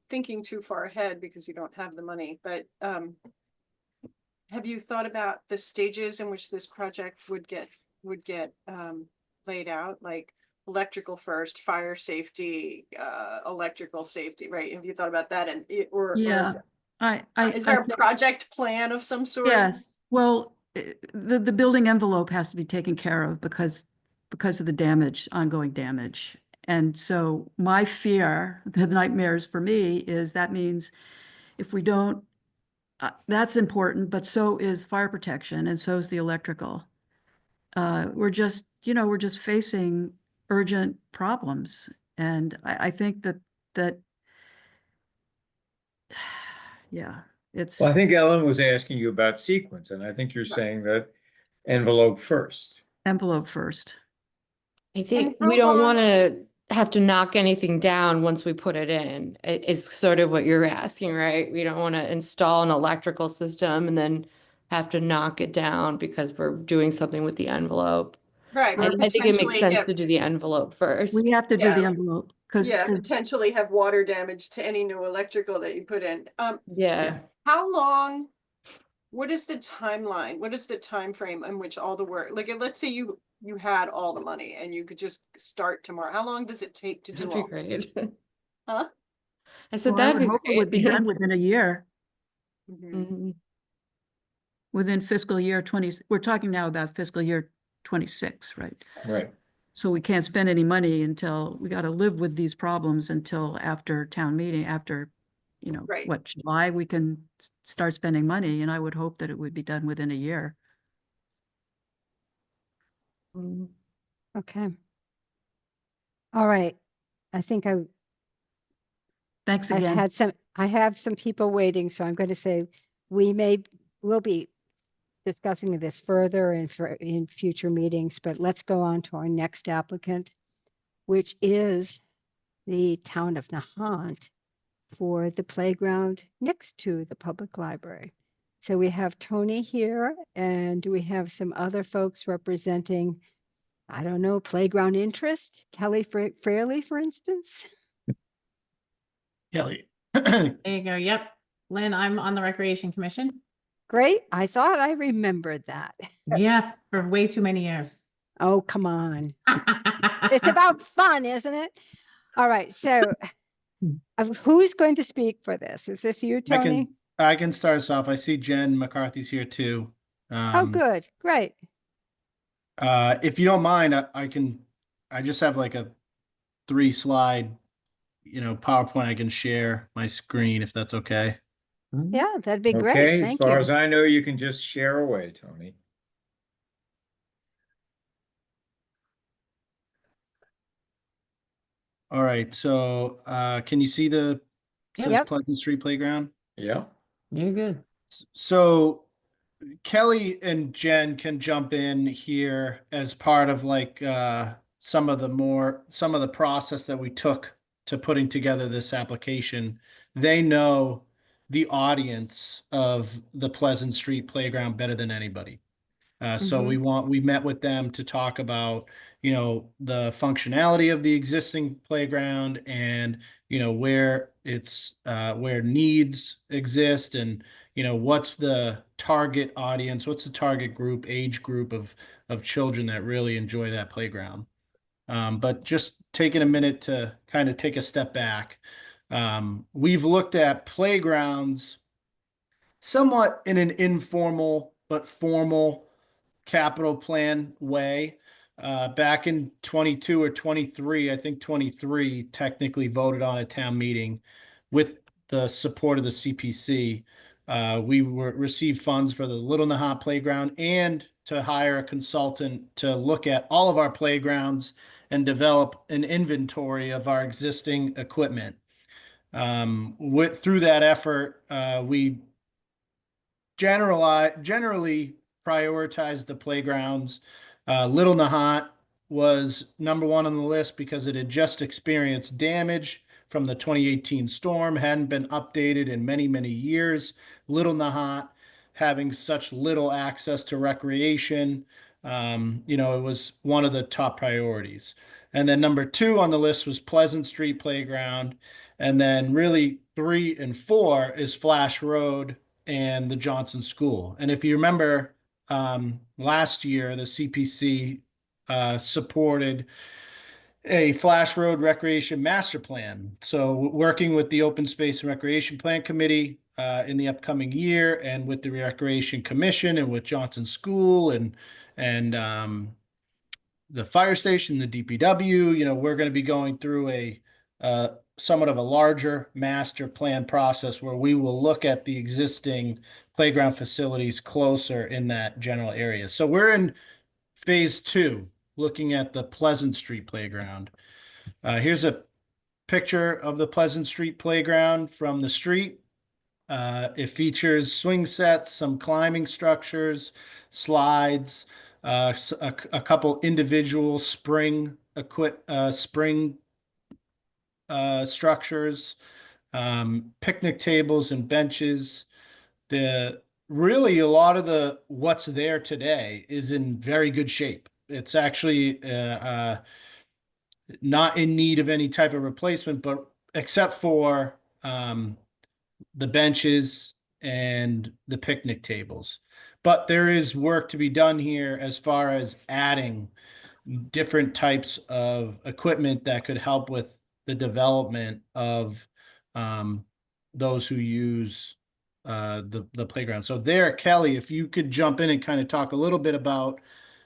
Speaker 9: thinking too far ahead because you don't have the money, but have you thought about the stages in which this project would get laid out, like electrical first, fire safety, electrical safety, right? Have you thought about that? And
Speaker 5: yeah,
Speaker 9: is there a project plan of some sort?
Speaker 5: Yes. Well, the building envelope has to be taken care of because of the damage, ongoing damage. And so my fear, the nightmares for me, is that means if we don't, that's important, but so is fire protection and so is the electrical. We're just facing urgent problems. And I think that yeah, it's.
Speaker 1: Well, I think Ellen was asking you about sequence, and I think you're saying that envelope first.
Speaker 5: Envelope first.
Speaker 4: I think
Speaker 9: And
Speaker 4: we
Speaker 9: how
Speaker 4: don't
Speaker 9: long-
Speaker 4: want to have to knock anything down once we put it in. It's sort of what you're asking, right? We don't want to install an electrical system and then have to knock it down because we're doing something with the envelope.
Speaker 9: Right.
Speaker 4: I
Speaker 9: or
Speaker 4: think it makes
Speaker 9: potentially
Speaker 4: sense
Speaker 9: have-
Speaker 4: to do the envelope first.
Speaker 5: We have to do
Speaker 9: Yeah,
Speaker 5: the
Speaker 9: like-
Speaker 5: envelope because
Speaker 9: Yeah, potentially have water damage to any new electrical that you put in.
Speaker 4: Yeah.
Speaker 9: How long, what is the timeline? What is the time frame in which all the work, like, let's say you had all the money and you could just start tomorrow. How long does it take to do
Speaker 4: That'd be
Speaker 9: all this?
Speaker 4: great.
Speaker 9: Huh?
Speaker 4: I said
Speaker 5: Well, I
Speaker 4: that'd
Speaker 5: would
Speaker 4: be
Speaker 5: hope it would
Speaker 4: great.
Speaker 5: be done within a year,
Speaker 9: Mhm.
Speaker 4: Mhm.
Speaker 5: within fiscal year 20. We're talking now about fiscal year 26, right?
Speaker 1: Right.
Speaker 5: So we can't spend any money until we got to live with these problems until after town meeting, after,
Speaker 9: Right.
Speaker 5: what, July, we can start spending money. And I would hope that it would be done within a year.
Speaker 4: Mhm.
Speaker 7: Okay. All right. I think
Speaker 5: Thanks
Speaker 7: I
Speaker 5: again.
Speaker 7: have some people waiting, so I'm going to say we'll be discussing this further in future meetings, but let's go on to our next applicant, which is the town of Nahant for the playground next to the public library. So we have Tony here, and we have some other folks representing, I don't know, playground interest, Kelly Fraley, for instance.
Speaker 6: Kelly. There you go. Yep. Lynn, I'm on the Recreation Commission.
Speaker 7: Great. I thought I remembered that.
Speaker 6: Yeah, for way too many years.
Speaker 7: Oh, come on. It's about fun, isn't it? All right, so who's going to speak for this? Is this you, Tony?
Speaker 10: I can start us off. I see Jen McCarthy's here too.
Speaker 7: Oh, good, great.
Speaker 10: If you don't mind, I just have like a 3-slide, PowerPoint. I can share my screen if that's okay.
Speaker 7: Yeah, that'd be great.
Speaker 1: Okay, as
Speaker 7: Thank
Speaker 1: far
Speaker 7: you.
Speaker 1: as I know, you can just share away, Tony.
Speaker 10: All right, so can you see says
Speaker 7: Yep.
Speaker 10: Pleasant Street Playground?
Speaker 1: Yeah.
Speaker 6: You're good.
Speaker 10: So Kelly and Jen can jump in here as part of like some of the process that we took to putting together this application. They know the audience of the Pleasant Street Playground better than anybody. So we met with them to talk about, the functionality of the existing playground and, where needs exist and, what's the target audience, what's the target group, age group of children that really enjoy that playground. But just taking a minute to kind of take a step back. We've looked at playgrounds somewhat in an informal but formal capital plan way. Back in 22 or 23, I think 23 technically voted on a town meeting with the support of the CPC. We received funds for the Little Nahant Playground and to hire a consultant to look at all of our playgrounds and develop an inventory of our existing equipment. Through that effort, we generally prioritize the playgrounds. Little Nahant was number one on the list because it had just experienced damage from the 2018 storm, hadn't been updated in many, many years. Little Nahant having such little access to recreation, it was one of the top priorities. And then number 2 on the list was Pleasant Street Playground. And then really 3 and 4 is Flash Road and the Johnson School. And if you remember, last year, the CPC supported a Flash Road Recreation Master Plan. So working with the Open Space and Recreation Plan Committee in the upcoming year and with the Recreation Commission and with Johnson School and the fire station, the DPW, we're going to be going through a somewhat of a larger master plan process where we will look at the existing playground facilities closer in that general area. So we're in phase 2, looking at the Pleasant Street Playground. Here's a picture of the Pleasant Street Playground from the street. It features swing sets, some climbing structures, slides, a couple individual spring structures, picnic tables and benches. Really a lot of what's there today is in very good shape. It's actually not in need of any type of replacement, but except for the benches and the picnic tables. But there is work to be done here as far as adding different types of equipment that could help with the development of those who use the playground. So there, Kelly, if you could jump in and kind of talk a little bit about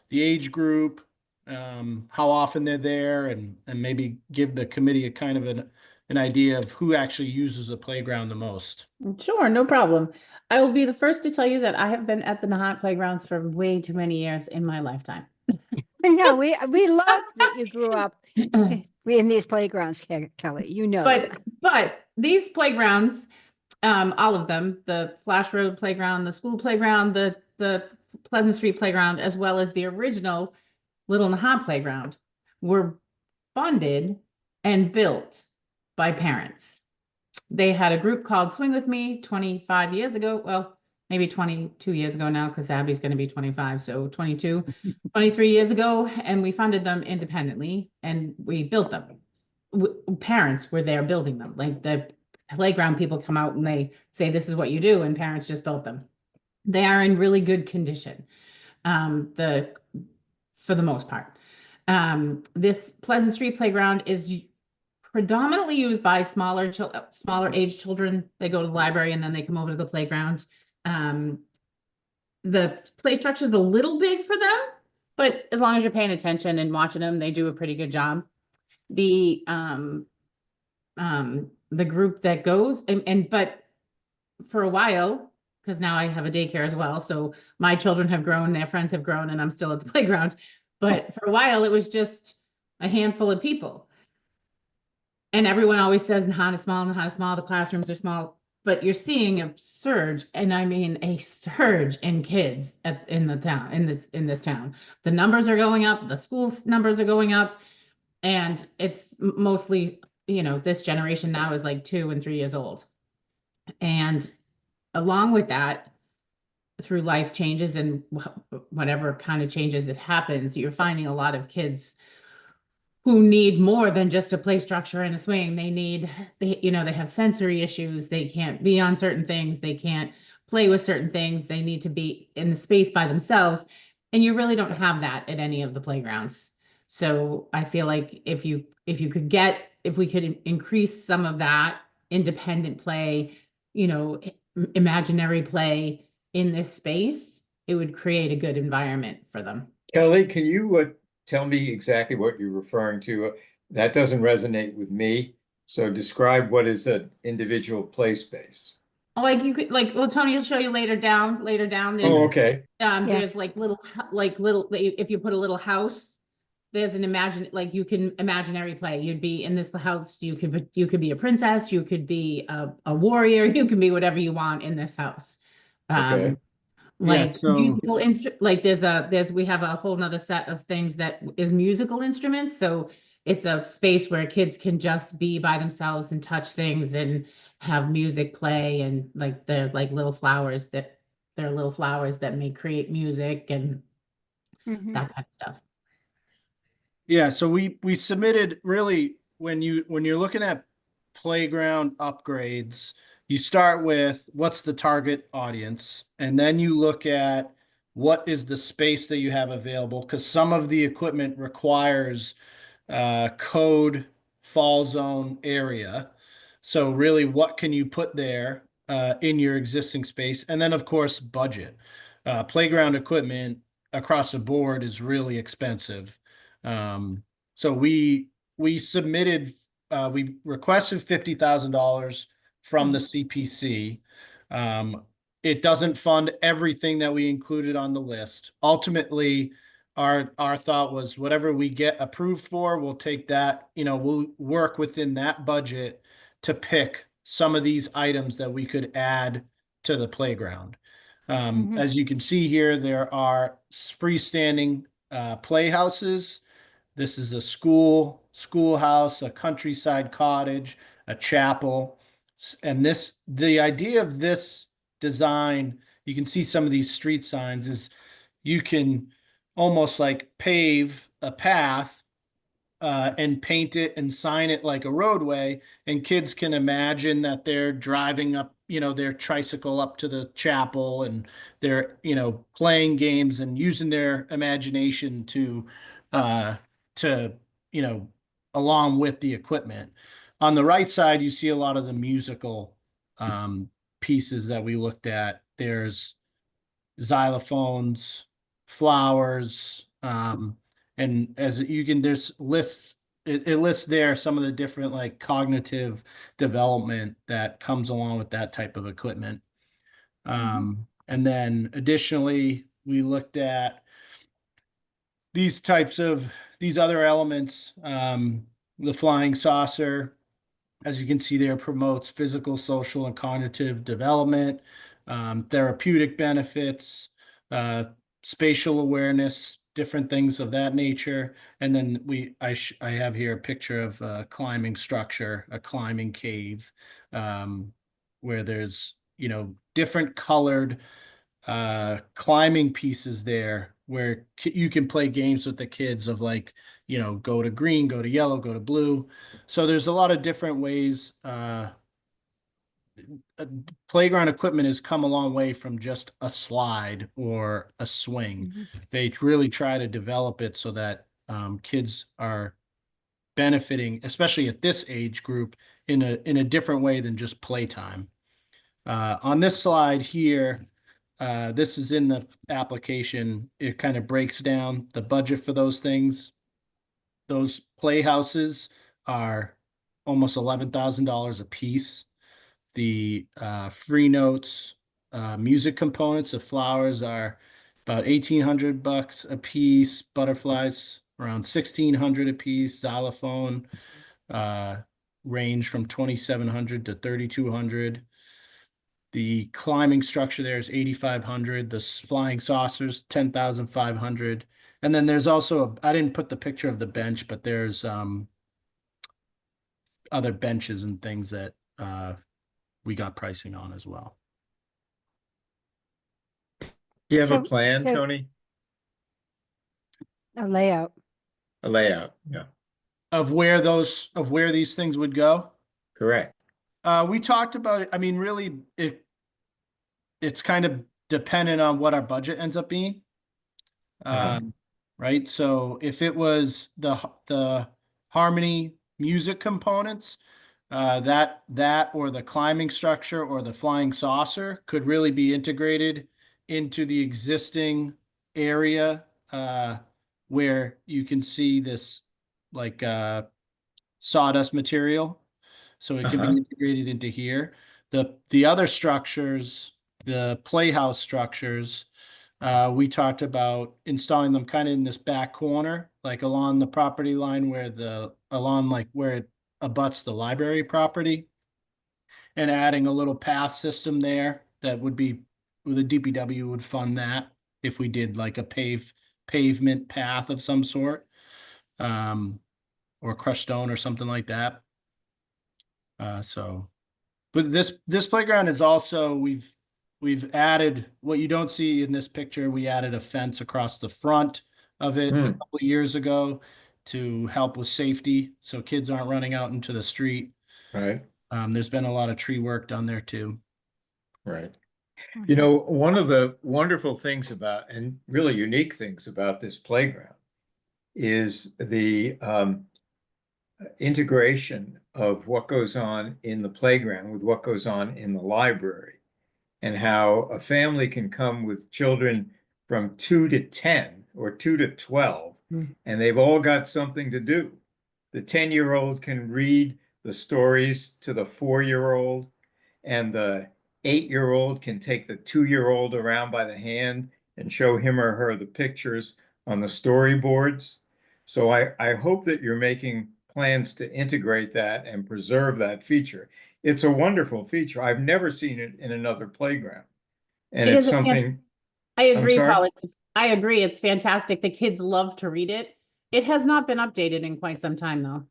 Speaker 10: the age group, how often they're there, and maybe give the committee a kind of an idea of who actually uses the playground the most.
Speaker 6: Sure, no problem. I will be the first to tell you that I have been at the Nahant playgrounds for way too many years in my lifetime.
Speaker 7: No, we love that you grew up in these playgrounds, Kelly. You know that.
Speaker 6: But these playgrounds, all of them, the Flash Road Playground, the school playground, the Pleasant Street Playground, as well as the original Little Nahant Playground, were funded and built by parents. They had a group called Swing With Me 25 years ago. Well, maybe 22 years ago now, because Abby's going to be 25. So 23 years ago. And we funded them independently and we built them. Parents were there building them. Like the playground people come out and they say, this is what you do. And parents just built them. They are in really good condition. The for the most part. This Pleasant Street playground is predominantly used by smaller age children. They go to the library and then they come over to the playground. The play structure is a little big for them, but as long as you're paying attention and watching them, they do a pretty good job. The group that goes but for a while, because now I have a daycare as well, so my children have grown, their friends have grown, and I'm still at the playground. But for a while, it was just a handful of people. And everyone always says Nahant is small, Nahant is small, the classrooms are small, but you're seeing a surge, and I mean a surge in kids in this town. The numbers are going up, the school numbers are going up, and it's mostly, this generation now is like 2 and 3 years old. And along with that, through life changes and whatever kind of changes it happens, you're finding a lot of kids who need more than just a play structure and a swing. They have sensory issues. They can't be on certain things. They can't play with certain things. They need to be in the space by themselves. And you really don't have that at any of the playgrounds. So I feel like if we could increase some of that independent play, imaginary play in this space, it would create a good environment for them.
Speaker 1: Kelly, can you tell me exactly what you're referring to? That doesn't resonate with me. So describe what is an individual play space.
Speaker 6: Like you could Tony will show you later down. There's,
Speaker 1: Oh, okay.
Speaker 6: there's little, if you put a little house, there's you can imaginary play. You'd be in this house. You could be a princess. You could be a warrior. You can be whatever you want in this house.
Speaker 1: Okay.
Speaker 6: Musical instrument, we have a whole nother set of things that is musical instruments. So it's a space where kids can just be by themselves and touch things and have music play, and they're like little flowers that may create music and that kind of stuff.
Speaker 10: Yeah, so we submitted, really, when you're looking at playground upgrades, you start with what's the target audience, and then you look at what is the space that you have available, because some of the equipment requires code fall zone area. So really, what can you put there in your existing space? And then, of course, budget. Playground equipment across the board is really expensive. So we submitted, we requested $50,000 from the CPC. It doesn't fund everything that we included on the list. Ultimately, our thought was whatever we get approved for, we'll take that, we'll work within that budget to pick some of these items that we could add to the playground. As you can see here, there are freestanding playhouses. This is a schoolhouse, a countryside cottage, a chapel. And the idea of this design, you can see some of these street signs, is you can almost like pave a path and paint it and sign it like a roadway, and kids can imagine that they're driving up, their tricycle up to the chapel, and they're, playing games and using their imagination to along with the equipment. On the right side, you see a lot of the musical pieces that we looked at. There's xylophones, flowers, and as you can, there's lists. It lists there some of the different cognitive development that comes along with that type of equipment. And then additionally, we looked at these other elements. The flying saucer, as you can see there, promotes physical, social, and cognitive development, therapeutic benefits, spatial awareness, different things of that nature. And then I have here a picture of a climbing structure, a climbing cave, where there's, different colored climbing pieces there where you can play games with the kids of go to green, go to yellow, go to blue. So there's a lot of different ways playground equipment has come a long way from just a slide or a swing. They really try to develop it so that kids are benefiting, especially at this age group, in a different way than just playtime. On this slide here, this is in the application. It kind of breaks down the budget for those things. Those playhouses are almost $11,000 a piece. The free notes, music components of flowers are about $1,800 a piece. Butterflies around $1,600 a piece. Xylophone range from $2,700 to $3,200. The climbing structure there is $8,500. The flying saucers $10,500. And then there's also I didn't put the picture of the bench, but there's other benches and things that we got pricing on as well.
Speaker 1: You have a
Speaker 7: So-
Speaker 1: plan,
Speaker 7: so-
Speaker 1: Tony?
Speaker 7: A layout.
Speaker 1: A layout, yeah,
Speaker 10: Of where these things would go.
Speaker 1: correct.
Speaker 10: We talked about it. I mean, really, it's kind of dependent on what our budget ends up being.
Speaker 1: Uh-huh.
Speaker 10: Right. So if it was the harmony music components, that or the climbing structure or the flying saucer could really be integrated into the existing area where you can see this like sawdust material. So it could be
Speaker 1: Uh-huh.
Speaker 10: integrated into here. The other structures, the playhouse structures, we talked about installing them kind of in this back corner, like along the property line along like where it abuts the library property, and adding a little path system there that would be, the DPW would fund that if we did like a pavement path of some sort, or crushed stone or something like that. But this playground is also, we've added what you don't see in this picture. We added a fence across the front of it a couple of years ago to help with safety, so kids aren't running out into the street.
Speaker 1: Right,
Speaker 10: There's been a lot of tree work done there too.
Speaker 1: right. You know, one of the wonderful things about, and really unique things about this playground is the integration of what goes on in the playground with what goes on in the library, and how a family can come with children from 2 to 10 or 2 to 12, and they've all got something to do. The 10-year-old can read the stories to the 4-year-old, and the 8-year-old can take the 2-year-old around by the hand and show him or her the pictures on the storyboards. So I hope that you're making plans to integrate that and preserve that feature. It's a wonderful feature. I've never seen it in another playground. And
Speaker 6: It
Speaker 1: it's
Speaker 6: is
Speaker 1: something,
Speaker 6: I agree,
Speaker 1: sorry?
Speaker 6: Paul. I agree. It's fantastic. The kids love to read it. It has not been updated in quite some time though.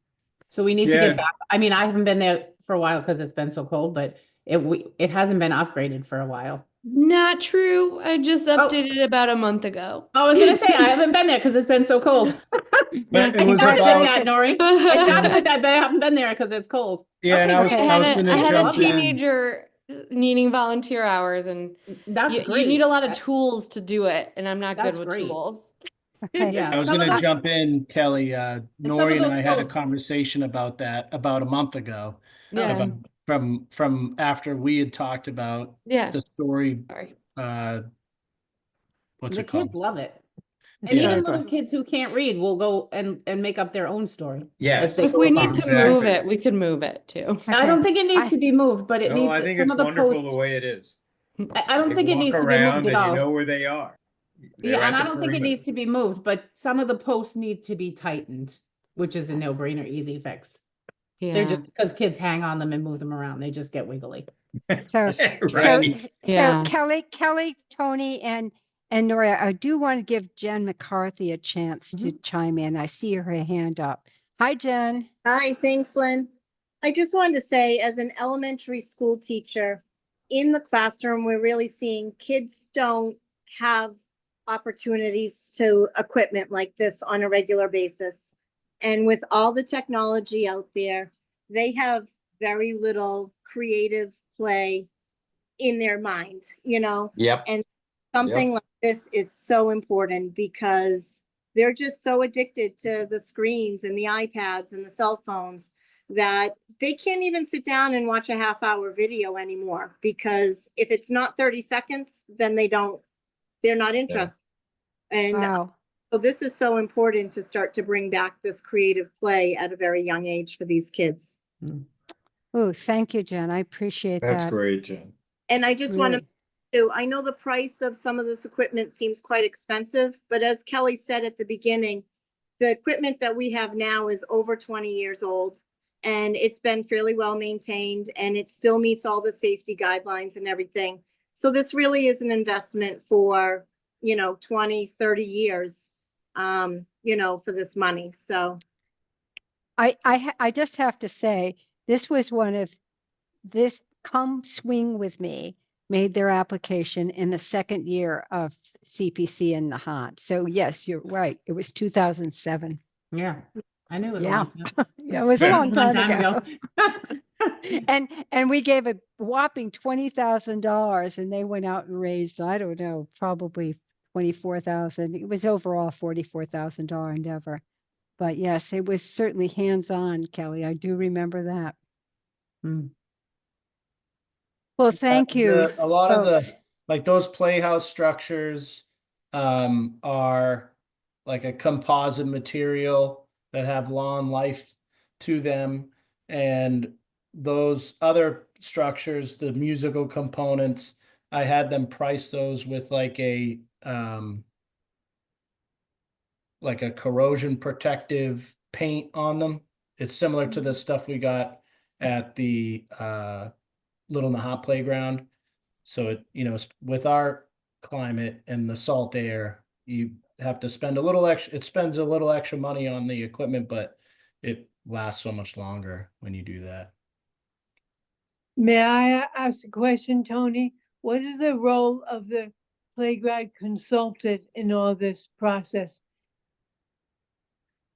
Speaker 6: So we need to
Speaker 1: Yeah.
Speaker 6: get back. I mean, I haven't been there for a while because it's been so cold, but it hasn't been upgraded for a while.
Speaker 4: Not true. I just updated it about a month ago.
Speaker 6: I was gonna say I haven't been there because it's been so cold.
Speaker 10: But it
Speaker 6: I
Speaker 10: was
Speaker 6: started with
Speaker 10: about,
Speaker 6: that, Nori. I started with that, but I haven't been there because it's cold.
Speaker 10: yeah, and I was,
Speaker 7: Okay.
Speaker 10: I was gonna
Speaker 4: I had a
Speaker 10: jump in.
Speaker 4: teenager needing volunteer hours, and
Speaker 6: That's
Speaker 4: you
Speaker 6: great.
Speaker 4: need a lot of tools to do it, and I'm not good
Speaker 6: That's
Speaker 4: with
Speaker 6: great.
Speaker 4: tools.
Speaker 7: Okay.
Speaker 6: Yeah.
Speaker 10: I was
Speaker 6: some of
Speaker 10: gonna
Speaker 6: the-
Speaker 10: jump in, Kelly.
Speaker 6: some of
Speaker 10: Nori and
Speaker 6: those
Speaker 10: I had a
Speaker 6: posts-
Speaker 10: conversation about that about a month ago.
Speaker 4: Yeah.
Speaker 10: About, from after we had talked about
Speaker 4: Yeah.
Speaker 10: the story,
Speaker 4: Sorry.
Speaker 10: what's
Speaker 6: The
Speaker 10: it called?
Speaker 6: kids love it. And
Speaker 7: Yeah.
Speaker 6: even little kids who can't read will go and make up their own story.
Speaker 1: yes.
Speaker 6: As they
Speaker 4: If
Speaker 6: go
Speaker 4: we
Speaker 6: along.
Speaker 4: need to
Speaker 1: Exactly.
Speaker 4: move it, we can move it too.
Speaker 6: I don't think it needs
Speaker 7: I-
Speaker 6: to be moved, but it
Speaker 1: No,
Speaker 6: needs.
Speaker 1: I think
Speaker 6: some
Speaker 1: it's
Speaker 6: of the
Speaker 1: wonderful
Speaker 6: posts-
Speaker 1: the way it is.
Speaker 6: I don't
Speaker 1: They
Speaker 6: think it
Speaker 1: walk
Speaker 6: needs to be
Speaker 1: around
Speaker 6: moved at
Speaker 1: and you
Speaker 6: all.
Speaker 1: know where they are. They're
Speaker 6: Yeah,
Speaker 1: at
Speaker 6: and I
Speaker 1: the
Speaker 6: don't think it
Speaker 1: perimeter.
Speaker 6: needs to be moved, but some of the posts need to be tightened, which is a no-brainer, easy fix. They're
Speaker 4: Yeah.
Speaker 6: just because kids hang on them and move them around, they just get wiggly.
Speaker 7: So,
Speaker 1: Right.
Speaker 7: so
Speaker 4: Yeah.
Speaker 7: Kelly, Tony, and Nora, I do want to give Jen McCarthy a chance to chime in. I see her hand up. Hi, Jen.
Speaker 11: Hi, thanks, Lynn. I just wanted to say, as an elementary school teacher, in the classroom, we're really seeing kids don't have opportunities to equipment like this on a regular basis. And with all the technology out there, they have very little creative play in their mind, you know?
Speaker 1: Yep.
Speaker 11: And something like this is so important because they're just so addicted to the screens and the iPads and the cell phones that they can't even sit down and watch a half-hour video anymore, because if it's not 30 seconds, then they're not interested. And
Speaker 7: Wow.
Speaker 11: so this is so important to start to bring back this creative play at a very young age for these kids.
Speaker 7: Oh, thank you, Jen. I appreciate
Speaker 1: That's
Speaker 7: that.
Speaker 1: great, Jen.
Speaker 11: And I just want
Speaker 7: Really.
Speaker 11: to, I know the price of some of this equipment seems quite expensive, but as Kelly said at the beginning, the equipment that we have now is over 20 years old, and it's been fairly well maintained, and it still meets all the safety guidelines and everything. So this really is an investment for, 20, 30 years, for this money. So
Speaker 7: I just have to say, this was one of this Come Swing With Me made their application in the second year of CPC in Nahant. So yes, you're right. It was 2007.
Speaker 6: Yeah, I knew it was a
Speaker 7: Yeah.
Speaker 6: long time.
Speaker 7: Yeah, it was a long time ago.
Speaker 6: ago.
Speaker 7: And we gave a whopping $20,000, and they went out and raised, I don't know, probably 24,000. It was overall $44,000 endeavor. But yes, it was certainly hands-on, Kelly. I do remember that.
Speaker 6: Hmm.
Speaker 7: Well, thank you,
Speaker 10: A lot of
Speaker 7: folks.
Speaker 10: like those playhouse structures are like a composite material that have long life to them, and those other structures, the musical components, I had them price those with like a corrosion protective paint on them. It's similar to the stuff we got at the Little Nahant playground. So with our climate and the salt air, you have to spend a little extra. It spends a little extra money on the equipment, but it lasts so much longer when you do that.
Speaker 2: May I ask a question, Tony? What is the role of the playground consultant in all this process?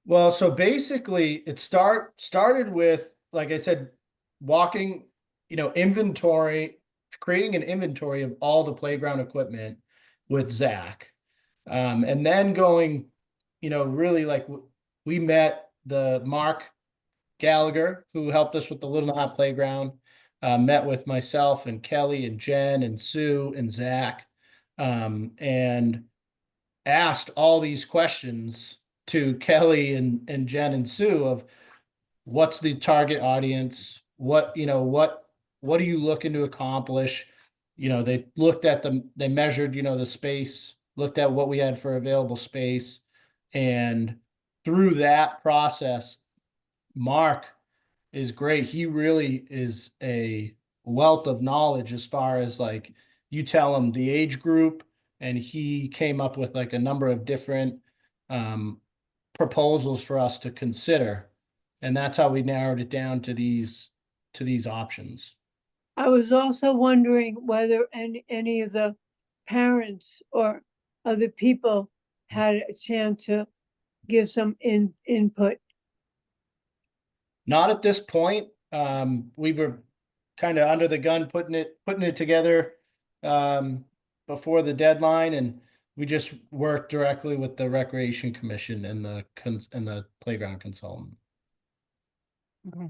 Speaker 10: Well, so basically it started with, like I said, walking, creating an inventory of all the playground equipment with Zach. And then going, really like we met the Mark Gallagher, who helped us with the Little Knot Playground, met with myself and Kelly and Jen and Sue and Zach, and asked all these questions to Kelly and Jen and Sue of what's the target audience, what are you looking to accomplish? They looked at they measured, the space, looked at what we had for available space, and through that process, Mark is great. He really is a wealth of knowledge as far as like you tell him the age group, and he came up with like a number of different proposals for us to consider. And that's how we narrowed it down to these options.
Speaker 2: I was also wondering whether any of the parents or other people had a chance to give some input.
Speaker 10: Not at this point. We were kind of under the gun putting it together before the deadline, and we just worked directly with the Recreation Commission and the playground consultant.
Speaker 7: Okay.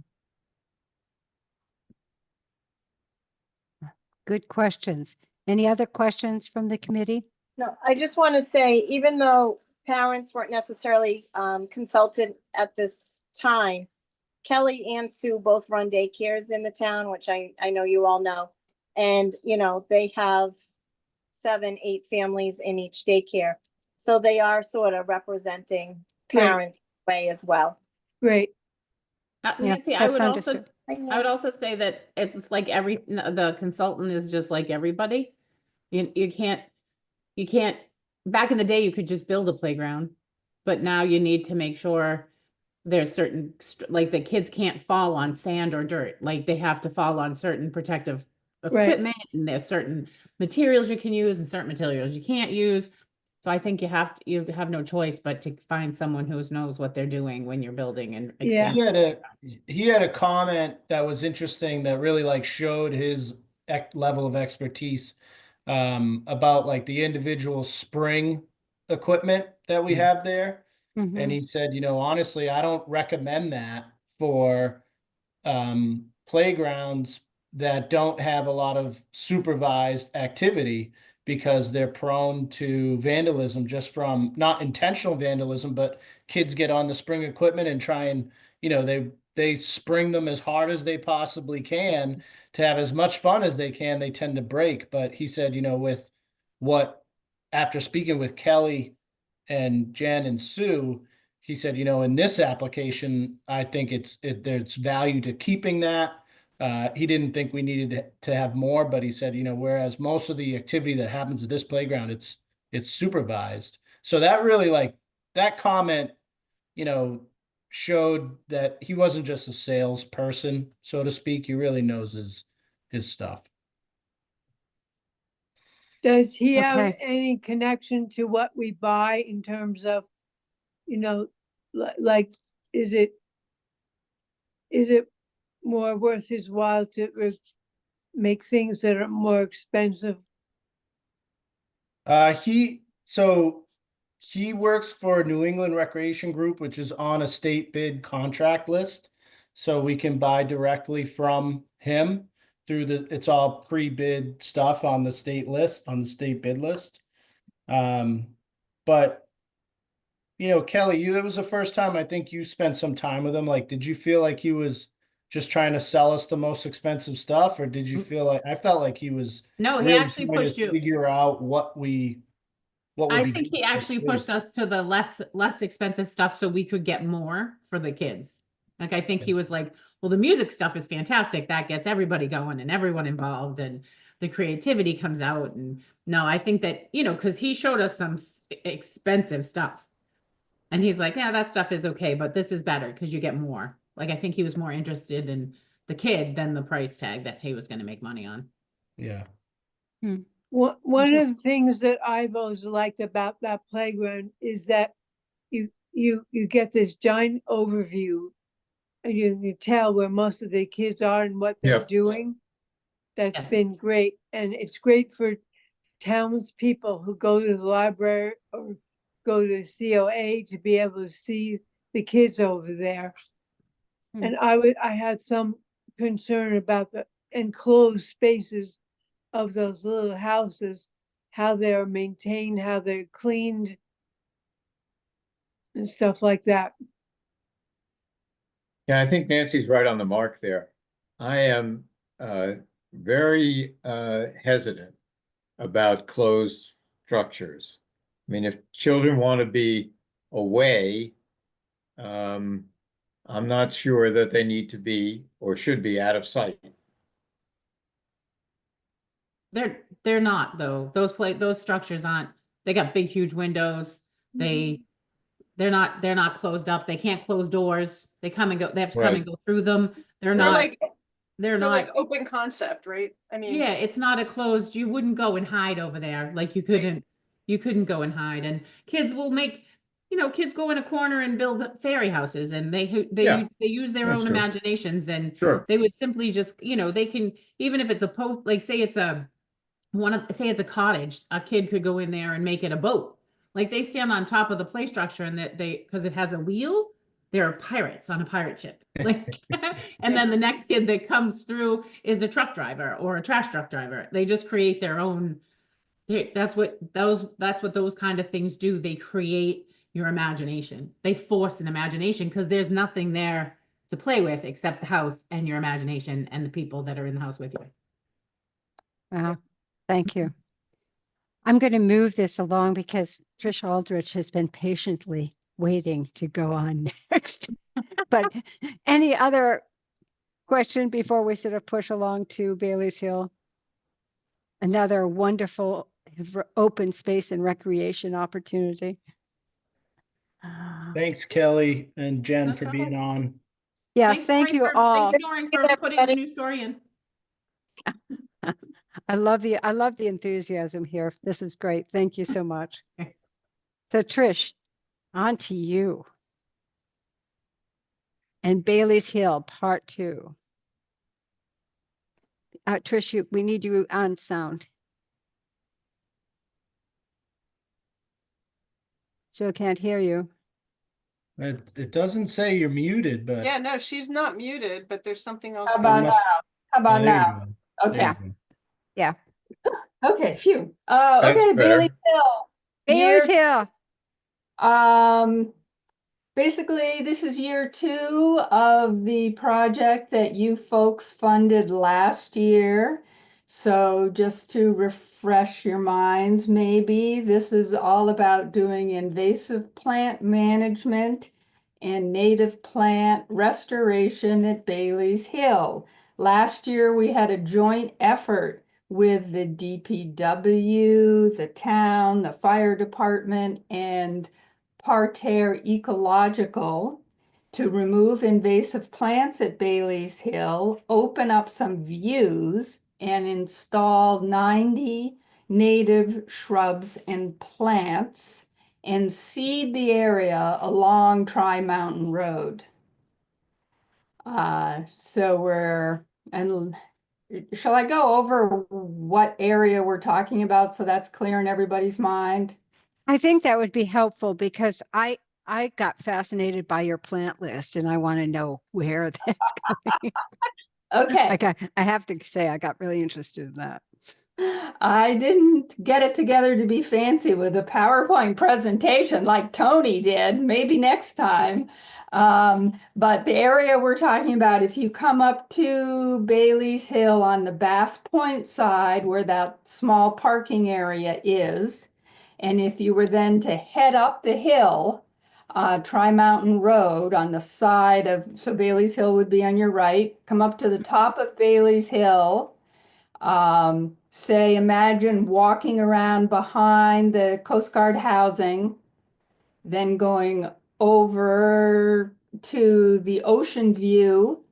Speaker 7: Good questions. Any other questions from the committee?
Speaker 11: no, I just want to say, even though parents weren't necessarily consulted at this time, Kelly and Sue both run daycares in the town, which I know you all know. And, they have 7, 8 families in each daycare. So they are sort of representing
Speaker 2: Great.
Speaker 11: parents way as well.
Speaker 2: Great.
Speaker 7: Yeah,
Speaker 6: Nancy, I
Speaker 7: that's
Speaker 6: would also,
Speaker 7: understood.
Speaker 6: I would also say that it's like the consultant is just like everybody. You can't, back in the day, you could just build a playground, but now you need to make sure there's certain, like the kids can't fall on sand or dirt, like they have to fall on certain protective
Speaker 2: Right.
Speaker 6: equipment, and there's certain materials you can use and certain materials you can't use. So I think you have no choice but to find someone who knows what they're doing when you're building and
Speaker 2: Yeah.
Speaker 6: expanding.
Speaker 10: He had a comment that was interesting that really like showed his level of expertise about like the individual spring equipment that we have there. And
Speaker 7: Mhm.
Speaker 10: he said, you know, honestly, I don't recommend that for playgrounds that don't have a lot of supervised activity because they're prone to vandalism just from not intentional vandalism, but kids get on the spring equipment and try and, you know, they spring them as hard as they possibly can to have as much fun as they can. They tend to break. But he said, you know, with what after speaking with Kelly and Jen and Sue, he said, you know, in this application, I think there's value to keeping that. He didn't think we needed to have more, but he said, you know, whereas most of the activity that happens at this playground, it's supervised. So that really like that comment, you know, showed that he wasn't just a salesperson, so to speak. He really knows his stuff.
Speaker 2: Does he have
Speaker 7: Okay.
Speaker 2: any connection to what we buy in terms of, you know, like, is it more worth his while to make things that are more expensive?
Speaker 10: He works for New England Recreation Group, which is on a state bid contract list. So we can buy directly from him through it's all pre-bid stuff on the state list, on the state bid list. But you know, Kelly, it was the first time I think you spent some time with him. Like, did you feel like he was just trying to sell us the most expensive stuff, or did you feel like I felt like he was
Speaker 6: No, he
Speaker 10: really
Speaker 6: actually
Speaker 10: trying to
Speaker 6: pushed you.
Speaker 10: figure out what would
Speaker 6: I
Speaker 10: be
Speaker 6: think
Speaker 10: good
Speaker 6: he
Speaker 10: for
Speaker 6: actually pushed
Speaker 10: kids?
Speaker 6: us to the less expensive stuff so we could get more for the kids. Like I think he was like, well, the music stuff is fantastic. That gets everybody going and everyone involved and the creativity comes out. And no, I think that, you know, because he showed us some expensive stuff. And he's like, yeah, that stuff is okay, but this is better because you get more. Like I think he was more interested in the kid than the price tag that he was going to make money on.
Speaker 10: Yeah.
Speaker 2: One of the things that I've always liked about that playground is that you get this giant overview and you can tell where most of the kids are and what they're
Speaker 1: Yep.
Speaker 2: doing. That's
Speaker 6: Yes.
Speaker 2: been great. And it's great for townspeople who go to the library or go to COA to be able to see the kids over there.
Speaker 7: Hmm.
Speaker 2: And I had some concern about the enclosed spaces of those little houses, how they're maintained, how they're cleaned and stuff like that.
Speaker 1: Yeah, I think Nancy's right on the mark there. I am very hesitant about closed structures. I mean, if children want to be away, I'm not sure that they need to be or should be out of sight.
Speaker 6: They're not though. Those structures aren't, they got big, huge windows. They're not closed up. They can't close doors. They come and go, they have to come
Speaker 1: Right.
Speaker 6: and go through them. They're
Speaker 9: They're
Speaker 6: not,
Speaker 9: like,
Speaker 6: they're
Speaker 9: they're like
Speaker 6: not,
Speaker 9: open concept, right? I mean,
Speaker 6: yeah, it's not a closed, you wouldn't go and hide over there. Like you couldn't go and hide. And kids will make, you know, kids go in a corner and build fairy houses and
Speaker 1: Yeah,
Speaker 6: they use their
Speaker 1: that's
Speaker 6: own
Speaker 1: true.
Speaker 6: imaginations and
Speaker 1: Sure.
Speaker 6: they would simply just, you know, they can, even if it's a post, like say it's say it's a cottage, a kid could go in there and make it a boat. Like they stand on top of the play structure and that because it has a wheel, they're pirates on a pirate ship. Like, and then the next kid that comes through is a truck driver or a trash truck driver. They just create their own. That's what those kind of things do. They create your imagination. They force an imagination because there's nothing there to play with except the house and your imagination and the people that are in the house with you.
Speaker 7: Wow, thank you. I'm going to move this along because Trish Aldrich has been patiently waiting to go on next. But any other question before we sort of push along to Bailey's Hill? Another wonderful open space and recreation opportunity.
Speaker 10: Thanks, Kelly and Jen,
Speaker 6: That's
Speaker 10: for
Speaker 6: all
Speaker 10: being
Speaker 6: right.
Speaker 10: on.
Speaker 7: Yeah,
Speaker 6: Thanks,
Speaker 7: thank
Speaker 6: Lori,
Speaker 7: you all.
Speaker 6: Thank you, Lori, for putting the new story in.
Speaker 7: I love the enthusiasm here. This is great. Thank you so much. So Trish, on to you. And Bailey's Hill, part 2. Trish, we need you on sound. Still can't hear you.
Speaker 10: It doesn't say you're muted, but.
Speaker 9: Yeah, no, she's not muted, but there's something else.
Speaker 6: How
Speaker 10: it
Speaker 6: about now?
Speaker 10: must-
Speaker 6: How about
Speaker 10: there you
Speaker 6: now?
Speaker 10: go. There
Speaker 6: Okay,
Speaker 10: you go.
Speaker 7: Yeah.
Speaker 6: okay, phew.
Speaker 1: That's
Speaker 6: Okay, Bailey
Speaker 1: better.
Speaker 6: Hill.
Speaker 7: Bailey's
Speaker 6: Year,
Speaker 7: Hill.
Speaker 6: basically, this is year 2 of the project that you folks funded last year. So just to refresh your minds, maybe this is all about doing invasive plant management and native plant restoration at Bailey's Hill. Last year, we had a joint effort with the DPW, the town, the fire department, and Parterre Ecological to remove invasive plants at Bailey's Hill, open up some views, and install 90 native shrubs and plants and seed the area along Tri-Mountain Road. And shall I go over what area we're talking about so that's clear in everybody's mind?
Speaker 7: I think that would be helpful because I got fascinated by your plant list and I want to know where that's going.
Speaker 6: Okay.
Speaker 7: I have to say I got really interested in that.
Speaker 6: I didn't get it together to be fancy with a PowerPoint presentation like Tony did, maybe next time. But the area we're talking about, if you come up to Bailey's Hill on the Bass Point side where that small parking area is, and if you were then to head up the hill, Tri-Mountain Road on the side of, so Bailey's Hill would be on your right, come up to the top of Bailey's Hill, say, imagine walking around behind the Coast Guard housing, then going over to the ocean view,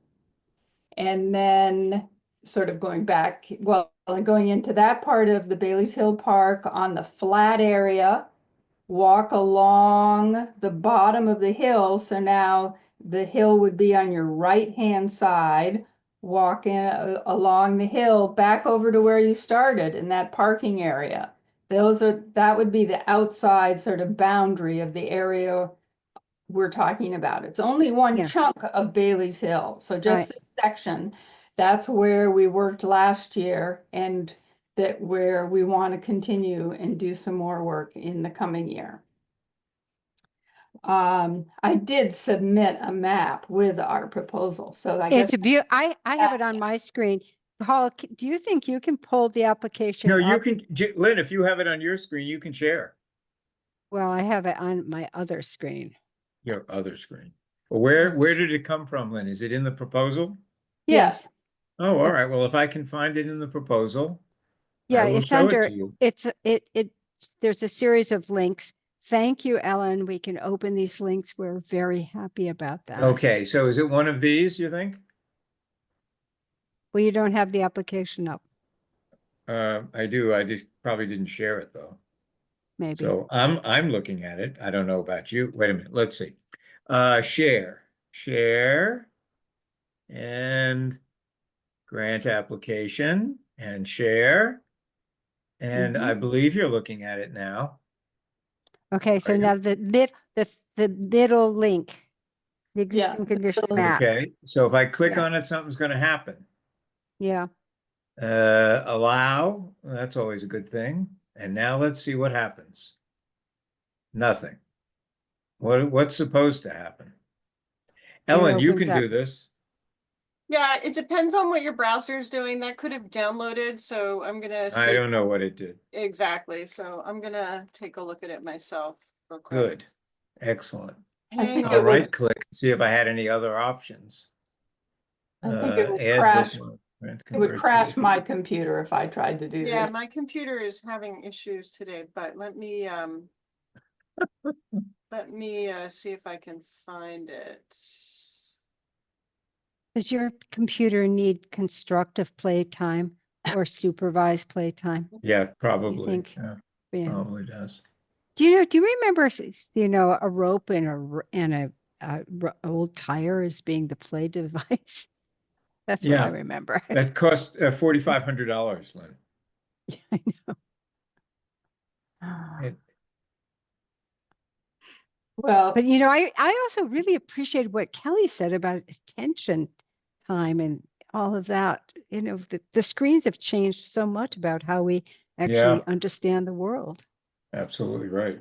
Speaker 6: and then sort of going back, well, going into that part of the Bailey's Hill Park on the flat area, walk along the bottom of the hill. So now the hill would be on your right-hand side, walking along the hill back over to where you started in that parking area. That would be the outside sort of boundary of the area we're talking about. It's only one
Speaker 7: Yeah.
Speaker 6: chunk of Bailey's Hill. So just
Speaker 7: Right.
Speaker 6: this section, that's where we worked last year and that where we want to continue and do some more work in the coming year. I did submit a map with our proposal, so I guess
Speaker 7: It's a view. I have it on my screen. Paul, do you think you can pull the application
Speaker 1: No, you
Speaker 7: up?
Speaker 1: can, Lynn, if you have it on your screen, you can share
Speaker 7: Well, I have it on my other screen.
Speaker 1: your other screen. Well, where did it come from, Lynn? Is it in the proposal?
Speaker 6: yes.
Speaker 1: Oh, all right. Well, if I can find it in the proposal,
Speaker 7: Yeah,
Speaker 1: I will
Speaker 7: it's
Speaker 1: show it
Speaker 7: under,
Speaker 1: to you.
Speaker 7: there's a series of links. Thank you, Ellen. We can open these links. We're very happy about that.
Speaker 1: Okay, so is it one of these, you think?
Speaker 7: Well, you don't have the application up,
Speaker 1: I do. I just probably didn't share it though.
Speaker 7: maybe.
Speaker 1: So I'm looking at it. I don't know about you. Wait a minute. Let's see. Share, and grant application and share. And I believe you're looking at it now.
Speaker 7: Okay, so
Speaker 1: Right.
Speaker 7: now the middle link, the existing condition map.
Speaker 1: Okay, so if I click
Speaker 7: Yeah.
Speaker 1: on it, something's going to happen.
Speaker 7: Yeah,
Speaker 1: Allow, that's always a good thing. And now let's see what happens. Nothing. What's supposed to happen? Ellen, you
Speaker 7: opens
Speaker 1: can
Speaker 7: up.
Speaker 1: do this.
Speaker 9: Yeah, it depends on what your browser is doing. That could have downloaded, so I'm gonna
Speaker 1: I
Speaker 9: see
Speaker 1: don't know what it did.
Speaker 9: exactly. So I'm gonna take a look at it myself real quick.
Speaker 1: Good. Excellent.
Speaker 6: I
Speaker 9: Hang
Speaker 6: think
Speaker 9: on.
Speaker 1: I'll
Speaker 6: it would,
Speaker 1: right click and see if I had any other options.
Speaker 6: I think it would
Speaker 1: Add
Speaker 6: crash,
Speaker 1: bookmark,
Speaker 6: it would
Speaker 1: convert to-
Speaker 6: crash my computer if I tried to do
Speaker 9: Yeah,
Speaker 6: this.
Speaker 9: my computer is having issues today, but let me see if I can find it.
Speaker 7: Does your computer need constructive playtime or supervised playtime?
Speaker 1: Yeah, probably.
Speaker 7: think?
Speaker 1: Yeah,
Speaker 7: Yeah.
Speaker 1: probably does.
Speaker 7: do you remember, a rope and a old tire as being the play device? That's what I
Speaker 1: Yeah.
Speaker 7: remember.
Speaker 1: That cost $4,500, Lynn.
Speaker 7: I know.
Speaker 1: It-
Speaker 6: Well,
Speaker 7: But I also really appreciated what Kelly said about attention time and all of that. The screens have changed so much about how we actually
Speaker 1: Yeah,
Speaker 7: understand the world.
Speaker 1: absolutely right.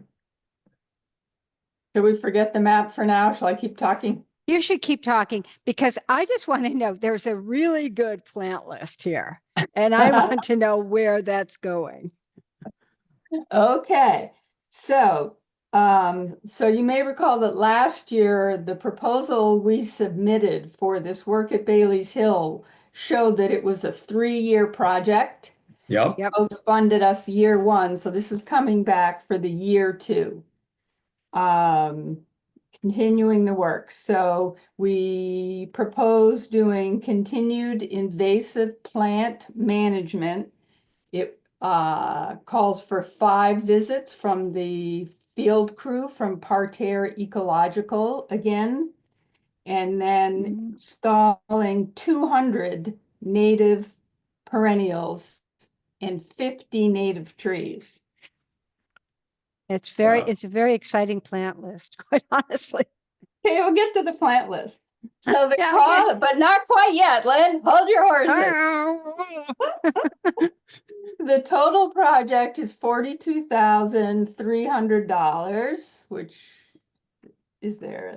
Speaker 6: should we forget the map for now? Shall I keep talking?
Speaker 7: You should keep talking because I just want to know there's a really good plant list here. And I want to know where that's going.
Speaker 12: Okay, so you may recall that last year, the proposal we submitted for this work at Bailey's Hill showed that it was a 3-year project.
Speaker 1: Yep.
Speaker 7: Yep.
Speaker 12: Folks funded us year 1, so this is coming back for the year 2. Continuing the work. So we propose doing continued invasive plant management. It calls for 5 visits from the field crew from Parterre Ecological again, and then installing 200 native perennials and 50 native trees.
Speaker 7: It's
Speaker 1: Wow.
Speaker 7: a very exciting plant list, quite honestly.
Speaker 12: Okay, we'll get to the plant list. So the
Speaker 7: Yeah,
Speaker 12: call, but not quite yet, Lynn. Hold your horses. The total project is $42,300, which is there.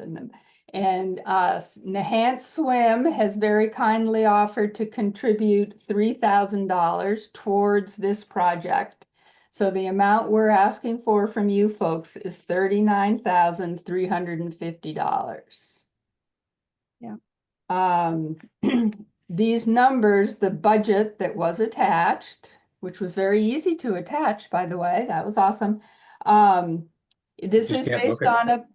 Speaker 12: And Nahant Swim has very kindly offered to contribute $3,000 towards this project. So the amount we're asking for from you folks is $39,350.
Speaker 7: Yeah.
Speaker 12: These numbers, the budget that was attached, which was very easy to attach, by the way, that was awesome. This
Speaker 1: Just
Speaker 12: is
Speaker 1: can't look
Speaker 12: based
Speaker 1: at it.
Speaker 12: on a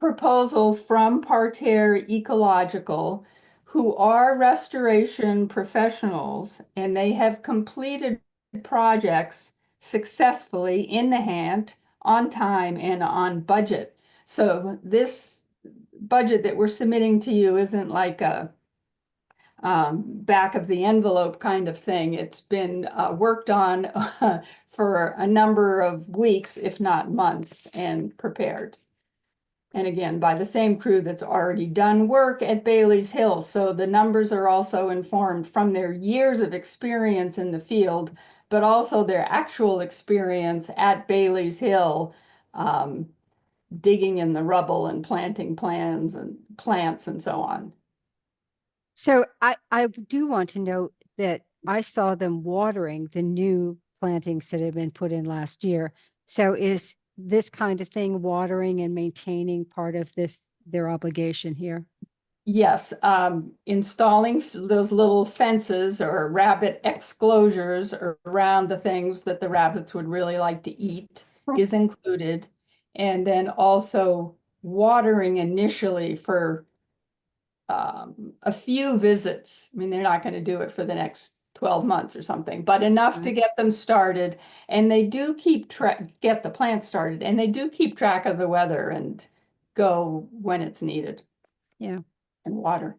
Speaker 12: proposal from Parterre Ecological, who are restoration professionals, and they have completed projects successfully in Nahant on time and on budget. So this budget that we're submitting to you isn't like a back of the envelope kind of thing. It's been worked on for a number of weeks, if not months, and prepared. And again, by the same crew that's already done work at Bailey's Hill. So the numbers are also informed from their years of experience in the field, but also their actual experience at Bailey's Hill, digging in the rubble and planting plants and so on.
Speaker 7: So I do want to note that I saw them watering the new plantings that had been put in last year. So is this kind of thing, watering and maintaining, part of their obligation here?
Speaker 12: Yes, installing those little fences or rabbit exclosures around the things that the rabbits would really like to eat is included. And then also watering initially for a few visits. I mean, they're not going to do it for the next 12 months or something, but enough to get them started. And they do get the plants started, and they do keep track of the weather and go when it's needed.
Speaker 7: Yeah.
Speaker 12: And water.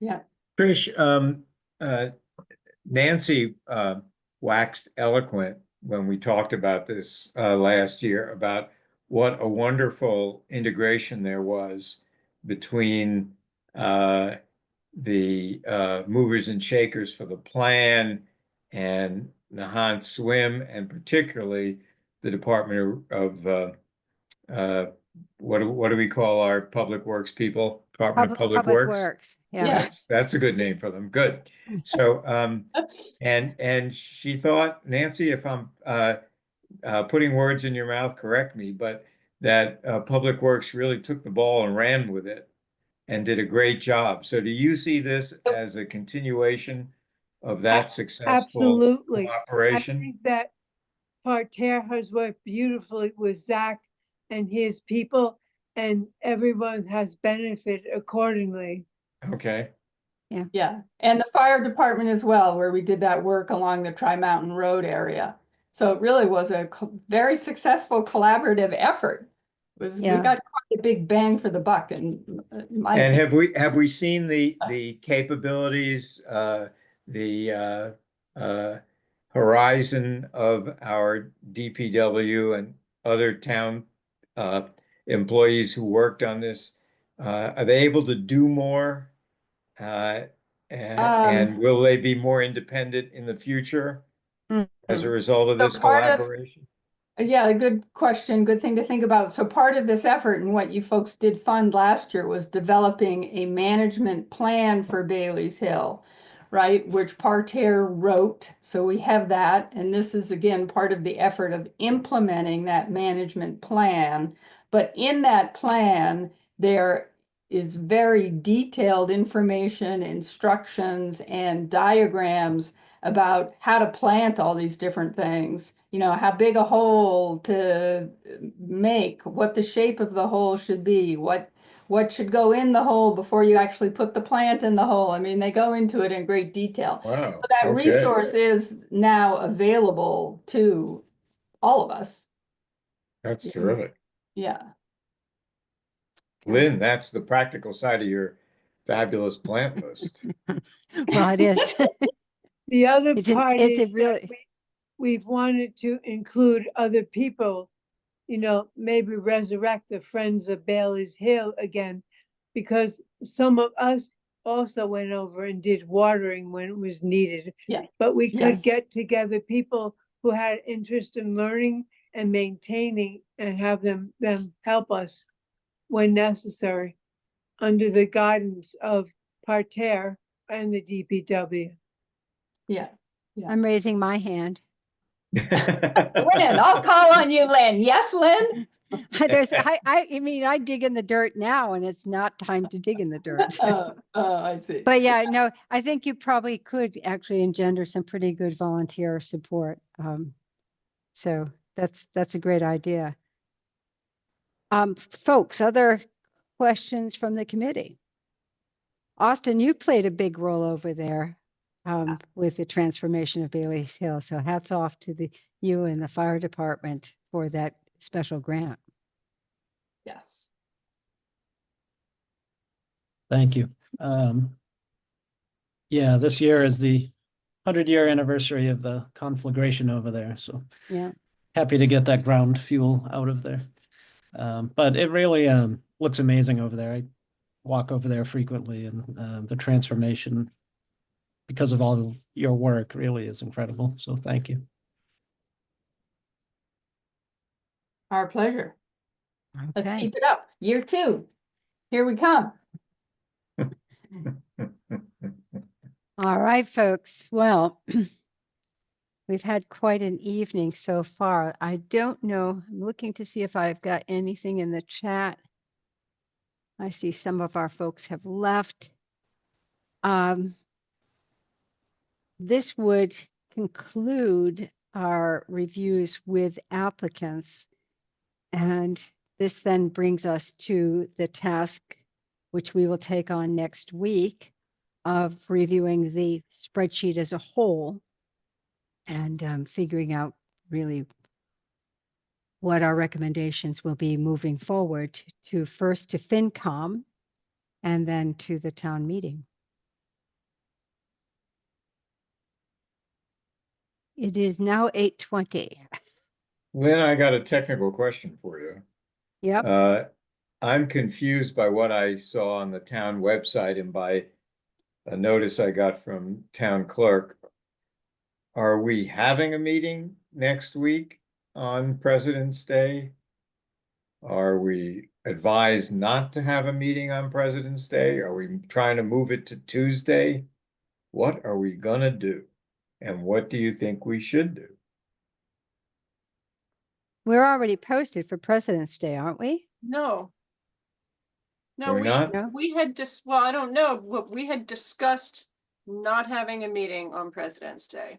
Speaker 12: Yeah.
Speaker 1: Trish, Nancy waxed eloquent when we talked about this last year about what a wonderful integration there was between the movers and shakers for the plan and Nahant Swim, and particularly the Department of what do we call our public works people? Department of Public Works.
Speaker 7: Yeah.
Speaker 1: That's a good name for them. Good. So and she thought, Nancy, if I'm putting words in your mouth, correct me, but that Public Works really took the ball and ran with it and did a great job. So do you see this as a continuation of that successful
Speaker 2: Absolutely. I
Speaker 1: operation?
Speaker 2: think that Parterre has worked beautifully with Zach and his people, and everyone has benefited accordingly.
Speaker 1: Okay.
Speaker 12: Yeah. And the fire department as well, where we did that work along the Tri-Mountain Road area. So it really was a very successful collaborative effort. We
Speaker 7: Yeah.
Speaker 12: got quite a big bang for the buck, and my
Speaker 1: And
Speaker 12: opinion.
Speaker 1: have we seen the capabilities, horizon of our DPW and other town employees who worked on this? Are they able to do more? Uh, and will they be more independent in the future as a result of
Speaker 12: So
Speaker 1: this
Speaker 12: part of
Speaker 1: collaboration?
Speaker 12: Yeah, good question. Good thing to think about. So part of this effort and what you folks did fund last year was developing a management plan for Bailey's Hill, right? Which Parterre wrote. So we have that. And this is again part of the effort of implementing that management plan. But in that plan, there is very detailed information, instructions, and diagrams about how to plant all these different things. You know, how big a hole to make, what the shape of the hole should be, what should go in the hole before you actually put the plant in the hole. I mean, they go into it in great detail.
Speaker 1: Wow.
Speaker 12: So that
Speaker 1: Okay.
Speaker 12: resource is now available to all of us.
Speaker 1: That's terrific.
Speaker 12: Yeah.
Speaker 1: Lynn, that's the practical side of your fabulous plant list.
Speaker 7: Well, it is.
Speaker 2: The other
Speaker 7: It's a-
Speaker 2: part
Speaker 7: it's a
Speaker 2: is that we've wanted to include other people, you know, maybe resurrect the Friends of Bailey's Hill again, because some of us also went over and did watering when it was needed.
Speaker 12: Yeah.
Speaker 2: But we could
Speaker 12: Yes.
Speaker 2: get together people who had interest in learning and maintaining and have them help us when necessary under the guidance of Parterre and the DPW.
Speaker 12: Yeah.
Speaker 7: I'm raising my hand.
Speaker 12: Lynn, I'll call on you, Lynn. Yes, Lynn?
Speaker 7: I mean, I dig in the dirt now and it's not time to dig in the dirt.
Speaker 12: Oh, I see.
Speaker 7: But yeah, no, I think you probably could actually engender some pretty good volunteer support. So that's a great idea. Folks, other questions from the committee? Austin, you played a big role over there with the transformation of Bailey's Hill. So hats off to you and the fire department for that special grant.
Speaker 12: Yes.
Speaker 8: Thank you. Yeah, this year is the 100-year anniversary of the conflagration over there. So
Speaker 7: Yeah.
Speaker 8: happy to get that ground fuel out of there. But it really looks amazing over there. I walk over there frequently, and the transformation, because of all of your work, really is incredible. So thank you.
Speaker 12: Our pleasure. Let's
Speaker 7: Okay.
Speaker 12: keep it up. Year 2. Here we come.
Speaker 7: All right, folks. Well, we've had quite an evening so far. I don't know. I'm looking to see if I've got anything in the chat. I see some of our folks have left. This would conclude our reviews with applicants. And this then brings us to the task, which we will take on next week, of reviewing the spreadsheet as a whole and figuring out really what our recommendations will be moving forward to first to FinCom and then to the town meeting. It is now 8:20.
Speaker 1: Lynn, I got a technical question for you.
Speaker 7: Yep.
Speaker 1: I'm confused by what I saw on the town website and by a notice I got from town clerk. Are we having a meeting next week on President's Day? Are we advised not to have a meeting on President's Day? Are we trying to move it to Tuesday? What are we gonna do? And what do you think we should do?
Speaker 7: We're already posted for President's Day, aren't we?
Speaker 9: No. No,
Speaker 1: We're not?
Speaker 7: No?
Speaker 9: we had well, I don't know, but we had discussed not having a meeting on President's Day.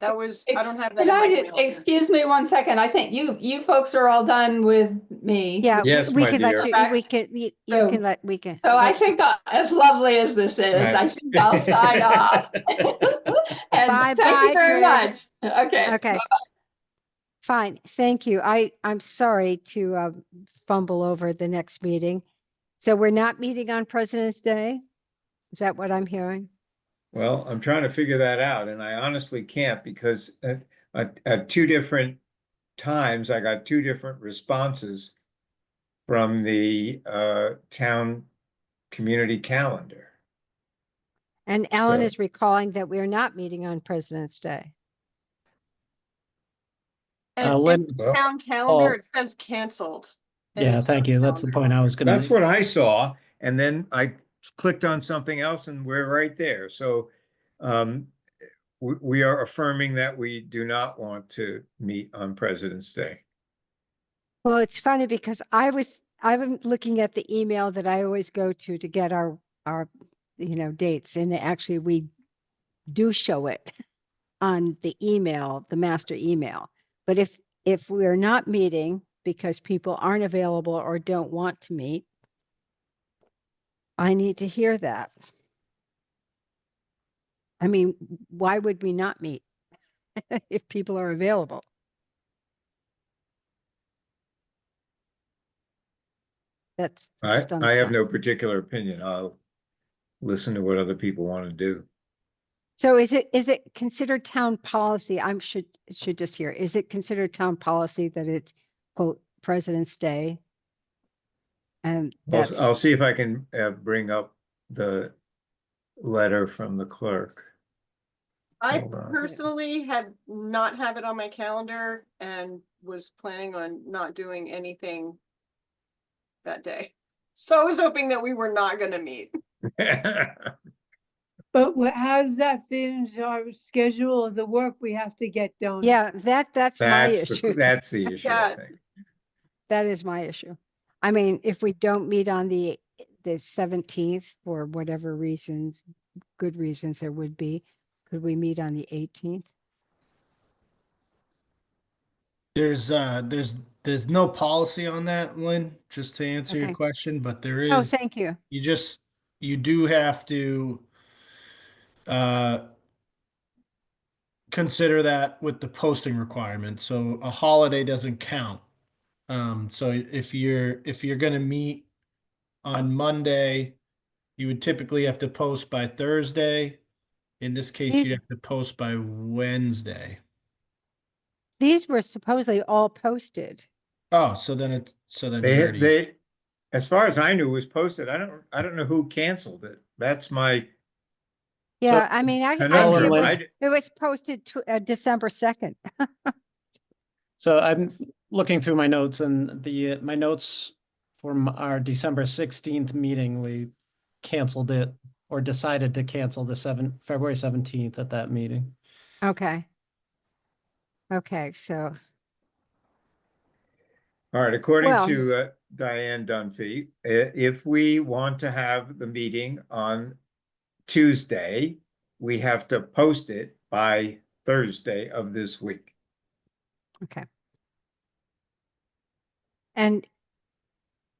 Speaker 9: That was, I don't have that in my email.
Speaker 12: Excuse me 1 second. I think you folks are all done with me.
Speaker 7: Yeah,
Speaker 1: Yes,
Speaker 7: we
Speaker 1: my
Speaker 7: can let
Speaker 1: dear.
Speaker 7: you, we can, you
Speaker 12: So-
Speaker 7: can let, we can.
Speaker 12: So I
Speaker 7: let-
Speaker 12: think as lovely as this is,
Speaker 1: Right.
Speaker 12: I think I'll sign off. And
Speaker 7: Bye,
Speaker 12: thank you
Speaker 7: bye,
Speaker 12: very
Speaker 7: Trish.
Speaker 12: much. Okay.
Speaker 7: Okay. Fine, thank you. I'm sorry to fumble over the next meeting. So we're not meeting on President's Day? Is that what I'm hearing?
Speaker 1: Well, I'm trying to figure that out, and I honestly can't because at two different times, I got two different responses from the town community calendar.
Speaker 7: And Ellen
Speaker 1: So-
Speaker 7: is recalling that we are not meeting on President's Day.
Speaker 9: And
Speaker 8: Lynn,
Speaker 1: Well-
Speaker 9: town calendar,
Speaker 8: Oh.
Speaker 9: it says canceled. in
Speaker 8: yeah,
Speaker 9: the
Speaker 8: thank
Speaker 9: town
Speaker 8: you. That's the
Speaker 9: calendar.
Speaker 8: point I was gonna
Speaker 1: That's
Speaker 8: make.
Speaker 1: what I saw, and then I clicked on something else and we're right there. So we are affirming that we do not want to meet on President's Day.
Speaker 7: Well, it's funny because I'm looking at the email that I always go to get our, dates, and actually we do show it on the email, the master email. But if we're not meeting because people aren't available or don't want to meet, I need to hear that. I mean, why would we not meet if people are available? That's
Speaker 1: I
Speaker 7: stumps
Speaker 1: have
Speaker 7: them.
Speaker 1: no particular opinion. I'll listen to what other people want to do.
Speaker 7: So is it considered town policy? Should just hear, is it considered town policy that it's quote President's Day? And
Speaker 1: I'll
Speaker 7: that's,
Speaker 1: see if I can bring up the letter from the clerk.
Speaker 9: I
Speaker 1: Hold on.
Speaker 9: personally had not have it on my calendar and was planning on not doing anything that day. So I was hoping that we were not gonna meet.
Speaker 2: But how does that fit into our schedule of the work we have to get done?
Speaker 7: yeah, that's my issue.
Speaker 1: That's the issue, I
Speaker 9: Yeah.
Speaker 1: think.
Speaker 7: That is my issue. I mean, if we don't meet on the 17th for whatever reasons, good reasons there would be, could we meet on the 18th?
Speaker 10: There's no policy on that, Lynn, just to answer your
Speaker 7: Okay.
Speaker 10: question, but there
Speaker 7: Oh,
Speaker 10: is,
Speaker 7: thank you.
Speaker 10: you do have to consider that with the posting requirements. So a holiday doesn't count. So if you're gonna meet on Monday, you would typically have to post by Thursday. In this case,
Speaker 7: These-
Speaker 10: you have to post by Wednesday.
Speaker 7: These were supposedly all posted.
Speaker 10: Oh, so then we already.
Speaker 1: They, as far as I knew, was posted. I don't know who canceled it. That's my,
Speaker 7: Yeah, I mean, I see
Speaker 1: conundrum.
Speaker 7: it was posted to December 2nd.
Speaker 8: So I'm looking through my notes, and my notes from our December 16th meeting, we canceled it or decided to cancel the February 17th at that meeting.
Speaker 7: Okay. Okay, so,
Speaker 1: All right, according
Speaker 7: Well-
Speaker 1: to Diane Dunphy, if we want to have the meeting on Tuesday, we have to post it by Thursday of this week.
Speaker 7: okay. And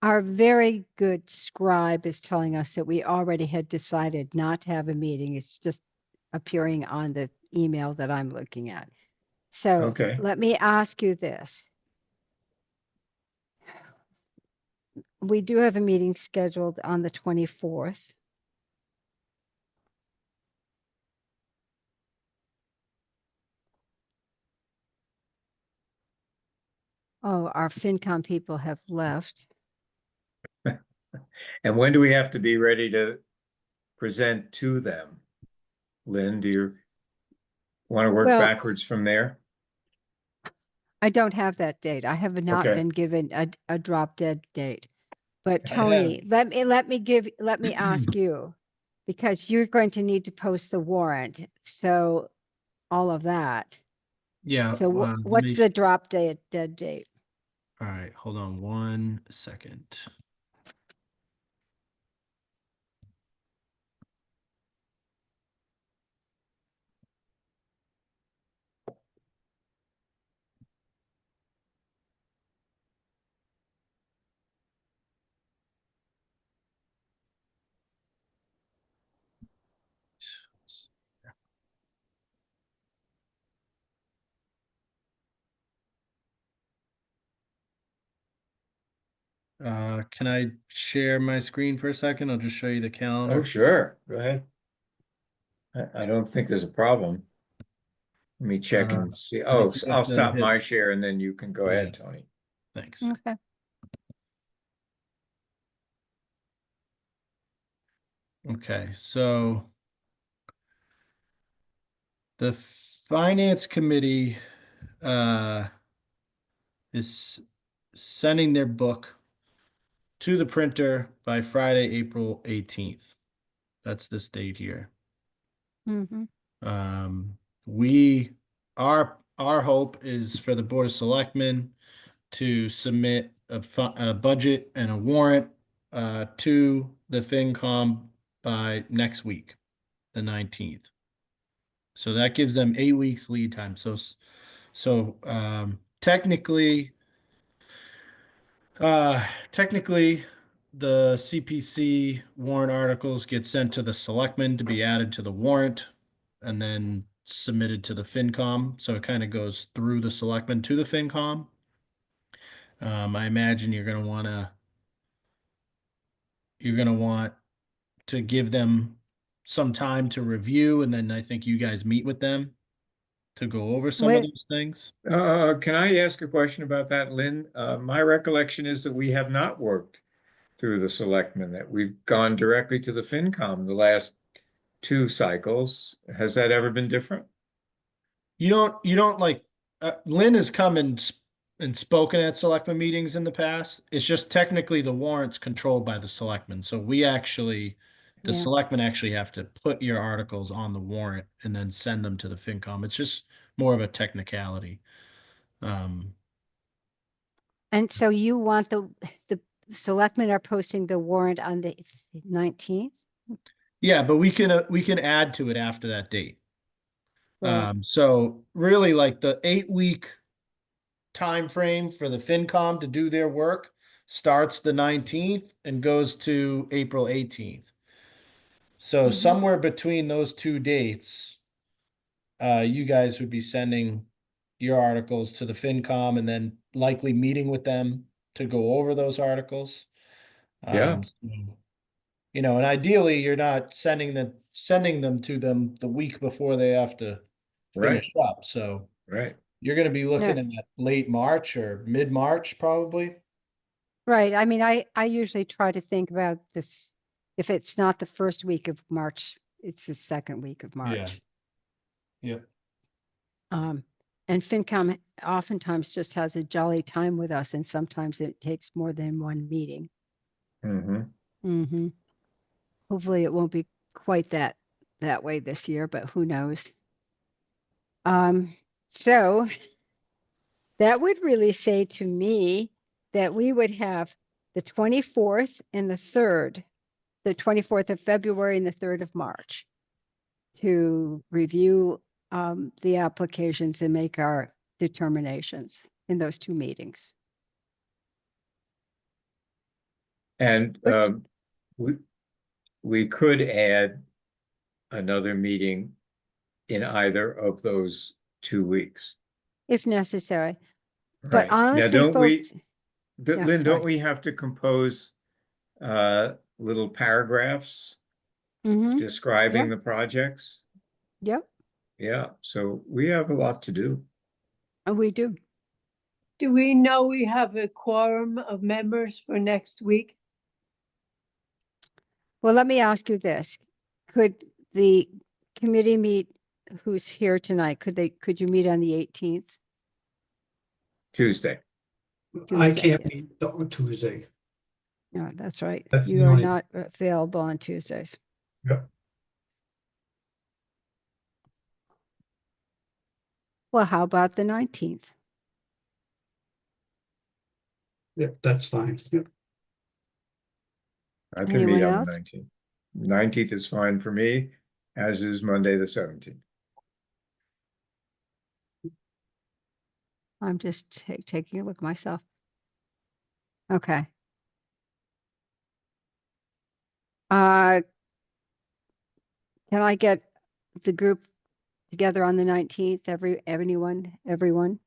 Speaker 7: our very good scribe is telling us that we already had decided not to have a meeting. It's just appearing on the email that I'm looking at. So
Speaker 1: Okay.
Speaker 7: let me ask you this. We do have a meeting scheduled on the 24th. Oh, our FinCom people have left.
Speaker 1: And when do we have to be ready to present to them? Lynn, do you want to work
Speaker 7: Well-
Speaker 1: backwards from there?
Speaker 7: I don't have that date. I have not
Speaker 1: Okay.
Speaker 7: been given a drop dead date. But
Speaker 10: I
Speaker 7: Tony, let me ask you, because you're going to need to post the warrant. So all of that.
Speaker 10: Yeah.
Speaker 7: So what's the drop dead date?
Speaker 10: All right, hold on 1 second. Can I share my screen for a second? I'll just show you the calendar.
Speaker 1: Oh, sure, go ahead. I don't think there's a problem. Let me check and see.
Speaker 10: I
Speaker 1: Oh,
Speaker 10: think you
Speaker 1: I'll
Speaker 10: have to
Speaker 1: stop
Speaker 10: hit-
Speaker 1: my share and then you can go ahead,
Speaker 10: Yeah.
Speaker 1: Tony.
Speaker 10: Thanks.
Speaker 7: Okay.
Speaker 10: Okay, so the finance committee is sending their book to the printer by Friday, April 18th. That's this date here.
Speaker 7: Mhm.
Speaker 10: We, our hope is for the Board of Selectmen to submit a budget and a warrant to the FinCom by next week, the 19th. So that gives them 8 weeks lead time. So technically, the CPC warrant articles get sent to the selectmen to be added to the warrant and then submitted to the FinCom. So it kind of goes through the selectmen to the FinCom. I imagine you're gonna want to give them some time to review, and then I think you guys meet with them to go over some of
Speaker 7: With-
Speaker 10: those things.
Speaker 1: Can I ask a question about that, Lynn? My recollection is that we have not worked through the selectmen, that we've gone directly to the FinCom the last 2 cycles. Has that ever been different?
Speaker 10: You don't like, Lynn has come and spoken at selectmen meetings in the past. It's just technically the warrant's controlled by the selectmen. So the
Speaker 7: Yeah.
Speaker 10: selectmen actually have to put your articles on the warrant and then send them to the FinCom. It's just more of a technicality.
Speaker 7: And so you want the selectmen are posting the warrant on the 19th?
Speaker 10: Yeah, but we can add to it after that date.
Speaker 7: Right.
Speaker 10: So really like the 8-week time frame for the FinCom to do their work starts the 19th and goes to April 18th. So
Speaker 7: Mhm.
Speaker 10: somewhere between those 2 dates, you guys would be sending your articles to the FinCom and then likely meeting with them to go over those articles.
Speaker 1: Yeah.
Speaker 10: And ideally you're not sending them to them the week before they have to
Speaker 1: Right,
Speaker 10: finish up. So
Speaker 1: right.
Speaker 10: you're going to be looking
Speaker 7: Yeah.
Speaker 10: at late March or mid-March, probably.
Speaker 7: Right. I mean, I usually try to think about this. If it's not the first week of March, it's the second week of March.
Speaker 10: Yep.
Speaker 7: And FinCom oftentimes just has a jolly time with us, and sometimes it takes more than one meeting.
Speaker 1: Mm-hmm.
Speaker 7: Hopefully it won't be quite that way this year, but who knows? So that would really say to me that we would have the 24th and the 3rd, the 24th of February and the 3rd of March to review the applications and make our determinations in those 2 meetings.
Speaker 1: And
Speaker 7: Which-
Speaker 1: we could add another meeting in either of those 2 weeks.
Speaker 7: If necessary.
Speaker 1: Right.
Speaker 7: But
Speaker 1: Now,
Speaker 7: honestly,
Speaker 1: don't we,
Speaker 7: folks, yeah,
Speaker 1: Lynn,
Speaker 7: sorry.
Speaker 1: don't we have to compose little paragraphs
Speaker 7: Mhm.
Speaker 1: describing
Speaker 7: Yep.
Speaker 1: the projects?
Speaker 7: Yep,
Speaker 1: Yeah, so we have a lot to do.
Speaker 7: and we do.
Speaker 2: Do we know we have a quorum of members for next week?
Speaker 7: Well, let me ask you this. Could the committee meet, who's here tonight, could you meet on the 18th?
Speaker 1: Tuesday.
Speaker 3: I
Speaker 7: Tuesday,
Speaker 3: can't
Speaker 7: yeah.
Speaker 3: meet on Tuesday.
Speaker 7: No, that's right.
Speaker 3: That's
Speaker 7: You
Speaker 3: the
Speaker 7: are
Speaker 3: only-
Speaker 7: not available on Tuesdays.
Speaker 3: Yep.
Speaker 7: Well, how about the 19th?
Speaker 3: Yep, that's fine. Yep.
Speaker 1: I can meet
Speaker 7: Anyone
Speaker 1: on the
Speaker 7: else?
Speaker 1: 19th. 19th is fine for me, as is Monday, the 17th.
Speaker 7: I'm just taking a look myself. Okay. Can I get the group together on the 19th? Everyone?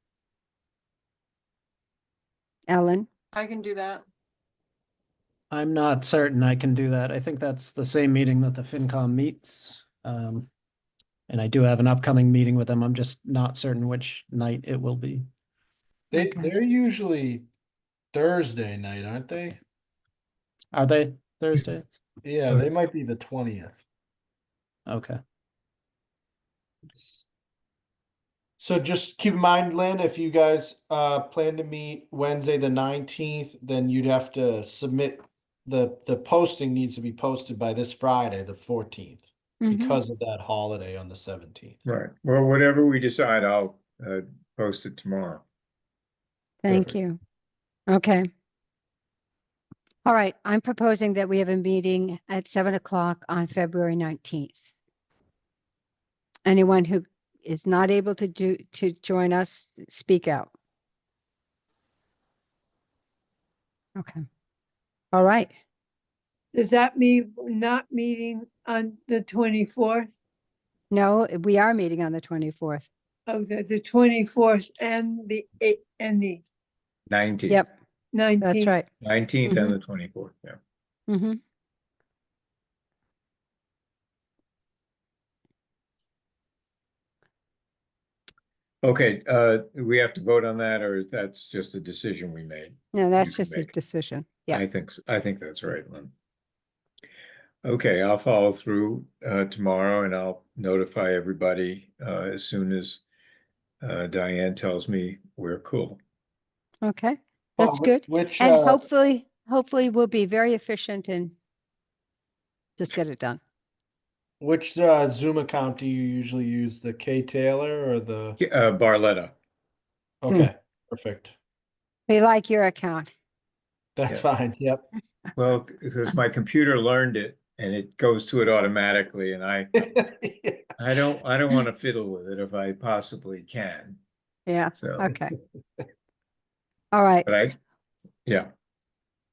Speaker 7: Ellen?
Speaker 9: I can do that.
Speaker 8: I'm not certain I can do that. I think that's the same meeting that the FinCom meets. And I do have an upcoming meeting with them. I'm just not certain which night it will be.
Speaker 7: Okay.
Speaker 10: They're usually Thursday night, aren't they?
Speaker 8: Are they Thursday?
Speaker 10: Yeah, they might be the 20th.
Speaker 8: Okay.
Speaker 10: So just keep in mind, Lynn, if you guys plan to meet Wednesday the 19th, then you'd have to submit the posting needs to be posted by this Friday, the 14th,
Speaker 7: Mhm.
Speaker 10: because of that holiday on the 17th.
Speaker 1: Right. Well, whatever we decide, I'll post it tomorrow.
Speaker 7: Thank
Speaker 1: Perfect.
Speaker 7: you. Okay. All right, I'm proposing that we have a meeting at 7 o'clock on February 19th. Anyone who is not able to join us, speak out. Okay. All right.
Speaker 2: Does that mean we're not meeting on the 24th?
Speaker 7: No, we are meeting on the 24th.
Speaker 2: Oh, the 24th and the 8th and the
Speaker 1: 19th.
Speaker 7: Yep,
Speaker 2: 19th.
Speaker 7: that's right.
Speaker 1: 19th and the 24th, yeah.
Speaker 7: Mm-hmm.
Speaker 1: Okay, we have to vote on that, or that's just a decision we made?
Speaker 7: No, that's
Speaker 1: You can
Speaker 7: just a
Speaker 1: make.
Speaker 7: decision. Yeah.
Speaker 1: I think that's right, Lynn. Okay, I'll follow through tomorrow and I'll notify everybody as soon as Diane tells me we're cool.
Speaker 7: Okay, that's
Speaker 10: Well,
Speaker 7: good.
Speaker 10: Which
Speaker 7: And hopefully we'll be very efficient and just get it done.
Speaker 10: which Zoom account do you usually use? The K Taylor or the?
Speaker 1: Barletta.
Speaker 10: Okay, perfect.
Speaker 7: We like your account.
Speaker 10: That's
Speaker 1: Yeah.
Speaker 10: fine. Yep.
Speaker 1: Well, because my computer learned it and it goes to it automatically, and I don't want to fiddle with it if I possibly can.
Speaker 7: Yeah,
Speaker 1: So,
Speaker 7: okay. All right,
Speaker 1: but yeah.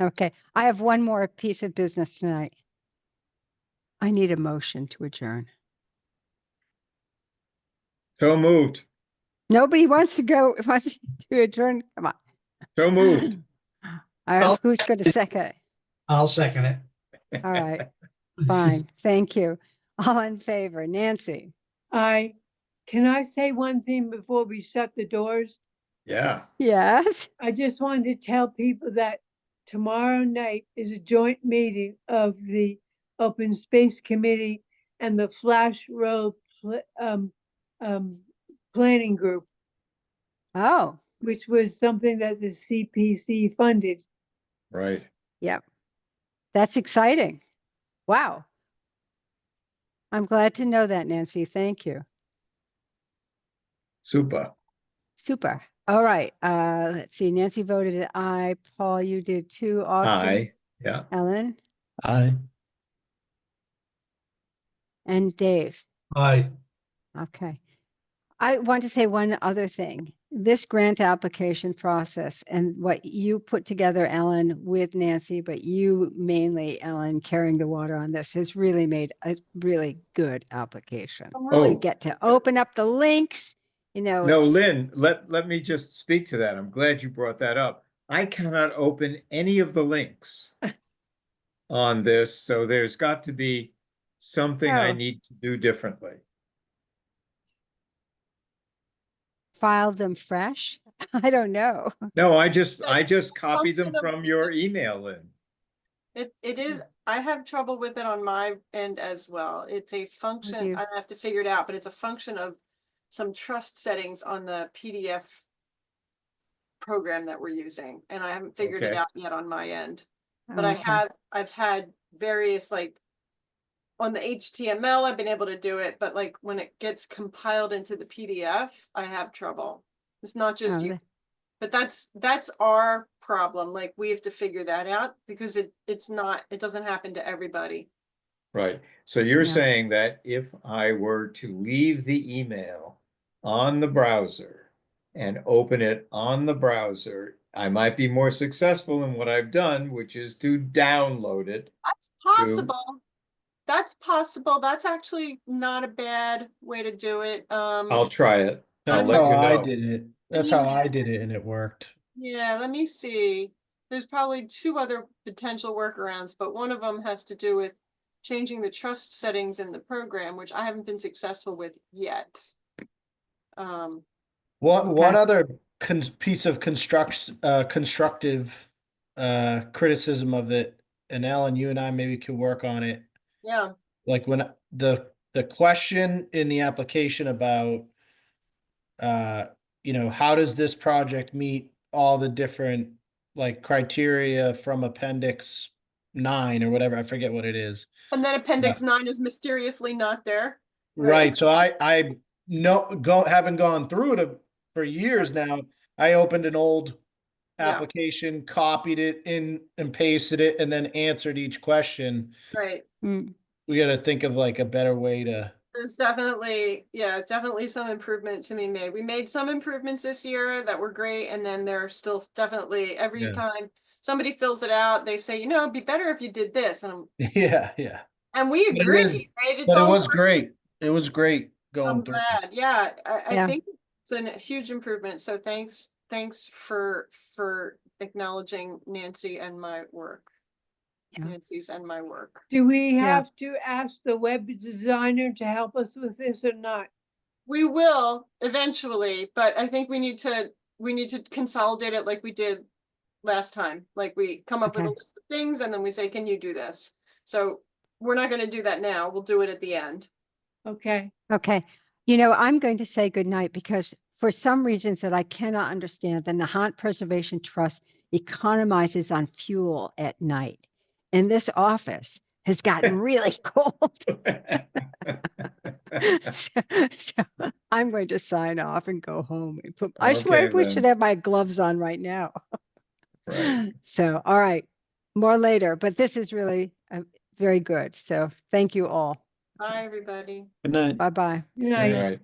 Speaker 7: okay. I have one more piece of business tonight. I need a motion to adjourn.
Speaker 1: So moved.
Speaker 7: Nobody wants to adjourn. Come on.
Speaker 1: So moved.
Speaker 7: All right, who's going to second it?
Speaker 3: I'll second it.
Speaker 7: All right, fine. Thank you. All in favor, Nancy?
Speaker 2: Can I say one thing before we shut the doors?
Speaker 1: Yeah.
Speaker 7: Yes.
Speaker 2: I just wanted to tell people that tomorrow night is a joint meeting of the Open Space Committee and the Flash Road Planning Group,
Speaker 7: Oh,
Speaker 2: which was something that the CPC funded.
Speaker 1: Right.
Speaker 7: yep. That's exciting. Wow. I'm glad to know that, Nancy. Thank you.
Speaker 1: Super.
Speaker 7: Super. All right. Let's see. Nancy voted aye. Paul, you did too. Austin,
Speaker 1: Aye. Yeah.
Speaker 7: Ellen,
Speaker 8: Aye.
Speaker 7: and Dave.
Speaker 3: Aye.
Speaker 7: Okay. I want to say one other thing. This grant application process and what you put together, Ellen, with Nancy, but you mainly, Ellen, carrying the water on this has really made a really good application.
Speaker 1: Oh.
Speaker 7: You get to open up the links, you know.
Speaker 1: No,
Speaker 7: it's-
Speaker 1: Lynn, let me just speak to that. I'm glad you brought that up. I cannot open any of the links on this, so there's got to be something I
Speaker 7: Oh.
Speaker 1: need to do differently.
Speaker 7: File them fresh. I don't know.
Speaker 1: No, I just copied them
Speaker 9: function of-
Speaker 1: from your email, Lynn.
Speaker 9: It is, I have trouble with it on my end as well. It's a function,
Speaker 7: you?
Speaker 9: I have to figure it out, but it's a function of some trust settings on the PDF program that we're using, and I haven't figured it
Speaker 1: Okay.
Speaker 9: out yet on my end. But I
Speaker 7: Okay.
Speaker 9: I've had various, like, on the HTML, I've been able to do it, but like when it gets compiled into the PDF, I have trouble. It's not just
Speaker 7: Oh,
Speaker 9: you, but that's our problem. Like, we have to figure that out because it doesn't happen to everybody.
Speaker 1: Right. So you're
Speaker 7: Yeah.
Speaker 1: saying that if I were to leave the email on the browser and open it on the browser, I might be more successful in what I've done, which is to download it.
Speaker 9: That's possible. That's possible. That's actually not a bad way to do it.
Speaker 1: I'll try it. I'll
Speaker 10: That's
Speaker 1: let
Speaker 10: how
Speaker 1: you
Speaker 10: I
Speaker 1: know.
Speaker 10: did it. That's how I did it, and it worked.
Speaker 9: Yeah, let me see. there's probably two other potential workarounds, but one of them has to do with changing the trust settings in the program, which I haven't been successful with yet.
Speaker 10: One
Speaker 7: Okay.
Speaker 10: other piece of constructive criticism of it, and Ellen, you and I maybe could work on it.
Speaker 9: Yeah,
Speaker 10: Like when the question in the application about how does this project meet all the different like criteria from Appendix 9 or whatever, I forget what it is.
Speaker 9: and then Appendix 9 is mysteriously not there.
Speaker 10: Right. So I haven't gone through it for years now. I opened an old
Speaker 9: Yeah.
Speaker 10: application, copied it in and pasted it, and then answered each question.
Speaker 9: Right.
Speaker 5: Mm.
Speaker 10: We got to think of like a better way to.
Speaker 9: There's definitely, yeah, definitely some improvement to be made. We made some improvements this year that were great, and then there's still definitely every
Speaker 10: Yeah.
Speaker 9: time somebody fills it out, they say, it'd be better if you did this, and
Speaker 10: Yeah.
Speaker 9: we
Speaker 10: But it
Speaker 9: agree,
Speaker 10: is-
Speaker 9: right? It's
Speaker 10: But it
Speaker 9: all
Speaker 10: was great. It was great going
Speaker 9: I'm
Speaker 10: through.
Speaker 9: glad. Yeah, I
Speaker 7: Yeah.
Speaker 9: think it's a huge improvement. So thanks for acknowledging Nancy and my work.
Speaker 7: Yeah.
Speaker 9: Nancy's and my work.
Speaker 2: Do we
Speaker 7: Yeah.
Speaker 2: have to ask the web designer to help us with this or not?
Speaker 9: We will eventually, but I think we need to consolidate it like we did last time. Like we come up with a
Speaker 7: Okay.
Speaker 9: list of things and then we say, can you do this? So we're not going to do that now. We'll do it at the end.
Speaker 2: Okay,
Speaker 7: Okay. You know, I'm going to say goodnight because for some reasons that I cannot understand, the Nahant Preservation Trust economizes on fuel at night. And this office has gotten really cold. So I'm going to sign off and go home and put, I swear
Speaker 1: Okay,
Speaker 7: we
Speaker 1: then.
Speaker 7: should have my gloves on right now.
Speaker 1: Right.
Speaker 7: So, all right, more later, but this is really very good. So thank you all.
Speaker 9: Bye, everybody.
Speaker 8: Good night.
Speaker 7: Bye-bye.
Speaker 2: good
Speaker 1: All
Speaker 2: night.
Speaker 1: right.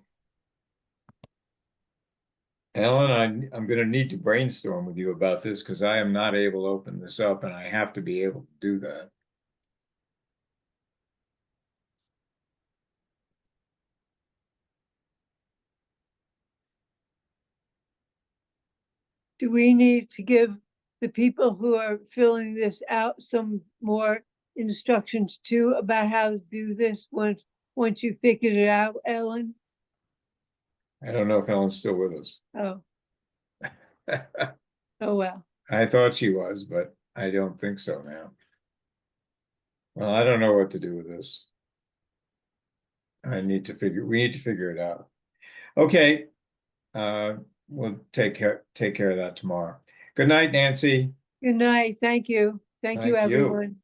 Speaker 1: Ellen, I'm gonna need to brainstorm with you about this because I am not able to open this up and I have to be able to do that.
Speaker 2: Do we need to give the people who are filling this out some more instructions too about how to do this once you figured it out, Ellen?
Speaker 1: I don't know if Ellen's still with us.
Speaker 2: Oh, oh, well.
Speaker 1: I thought she was, but I don't think so now. Well, I don't know what to do with this. we need to figure it out. Okay. We'll take care of that tomorrow. Good night, Nancy.
Speaker 2: Good night. Thank you. Thank you,
Speaker 1: Thank you.
Speaker 2: everyone.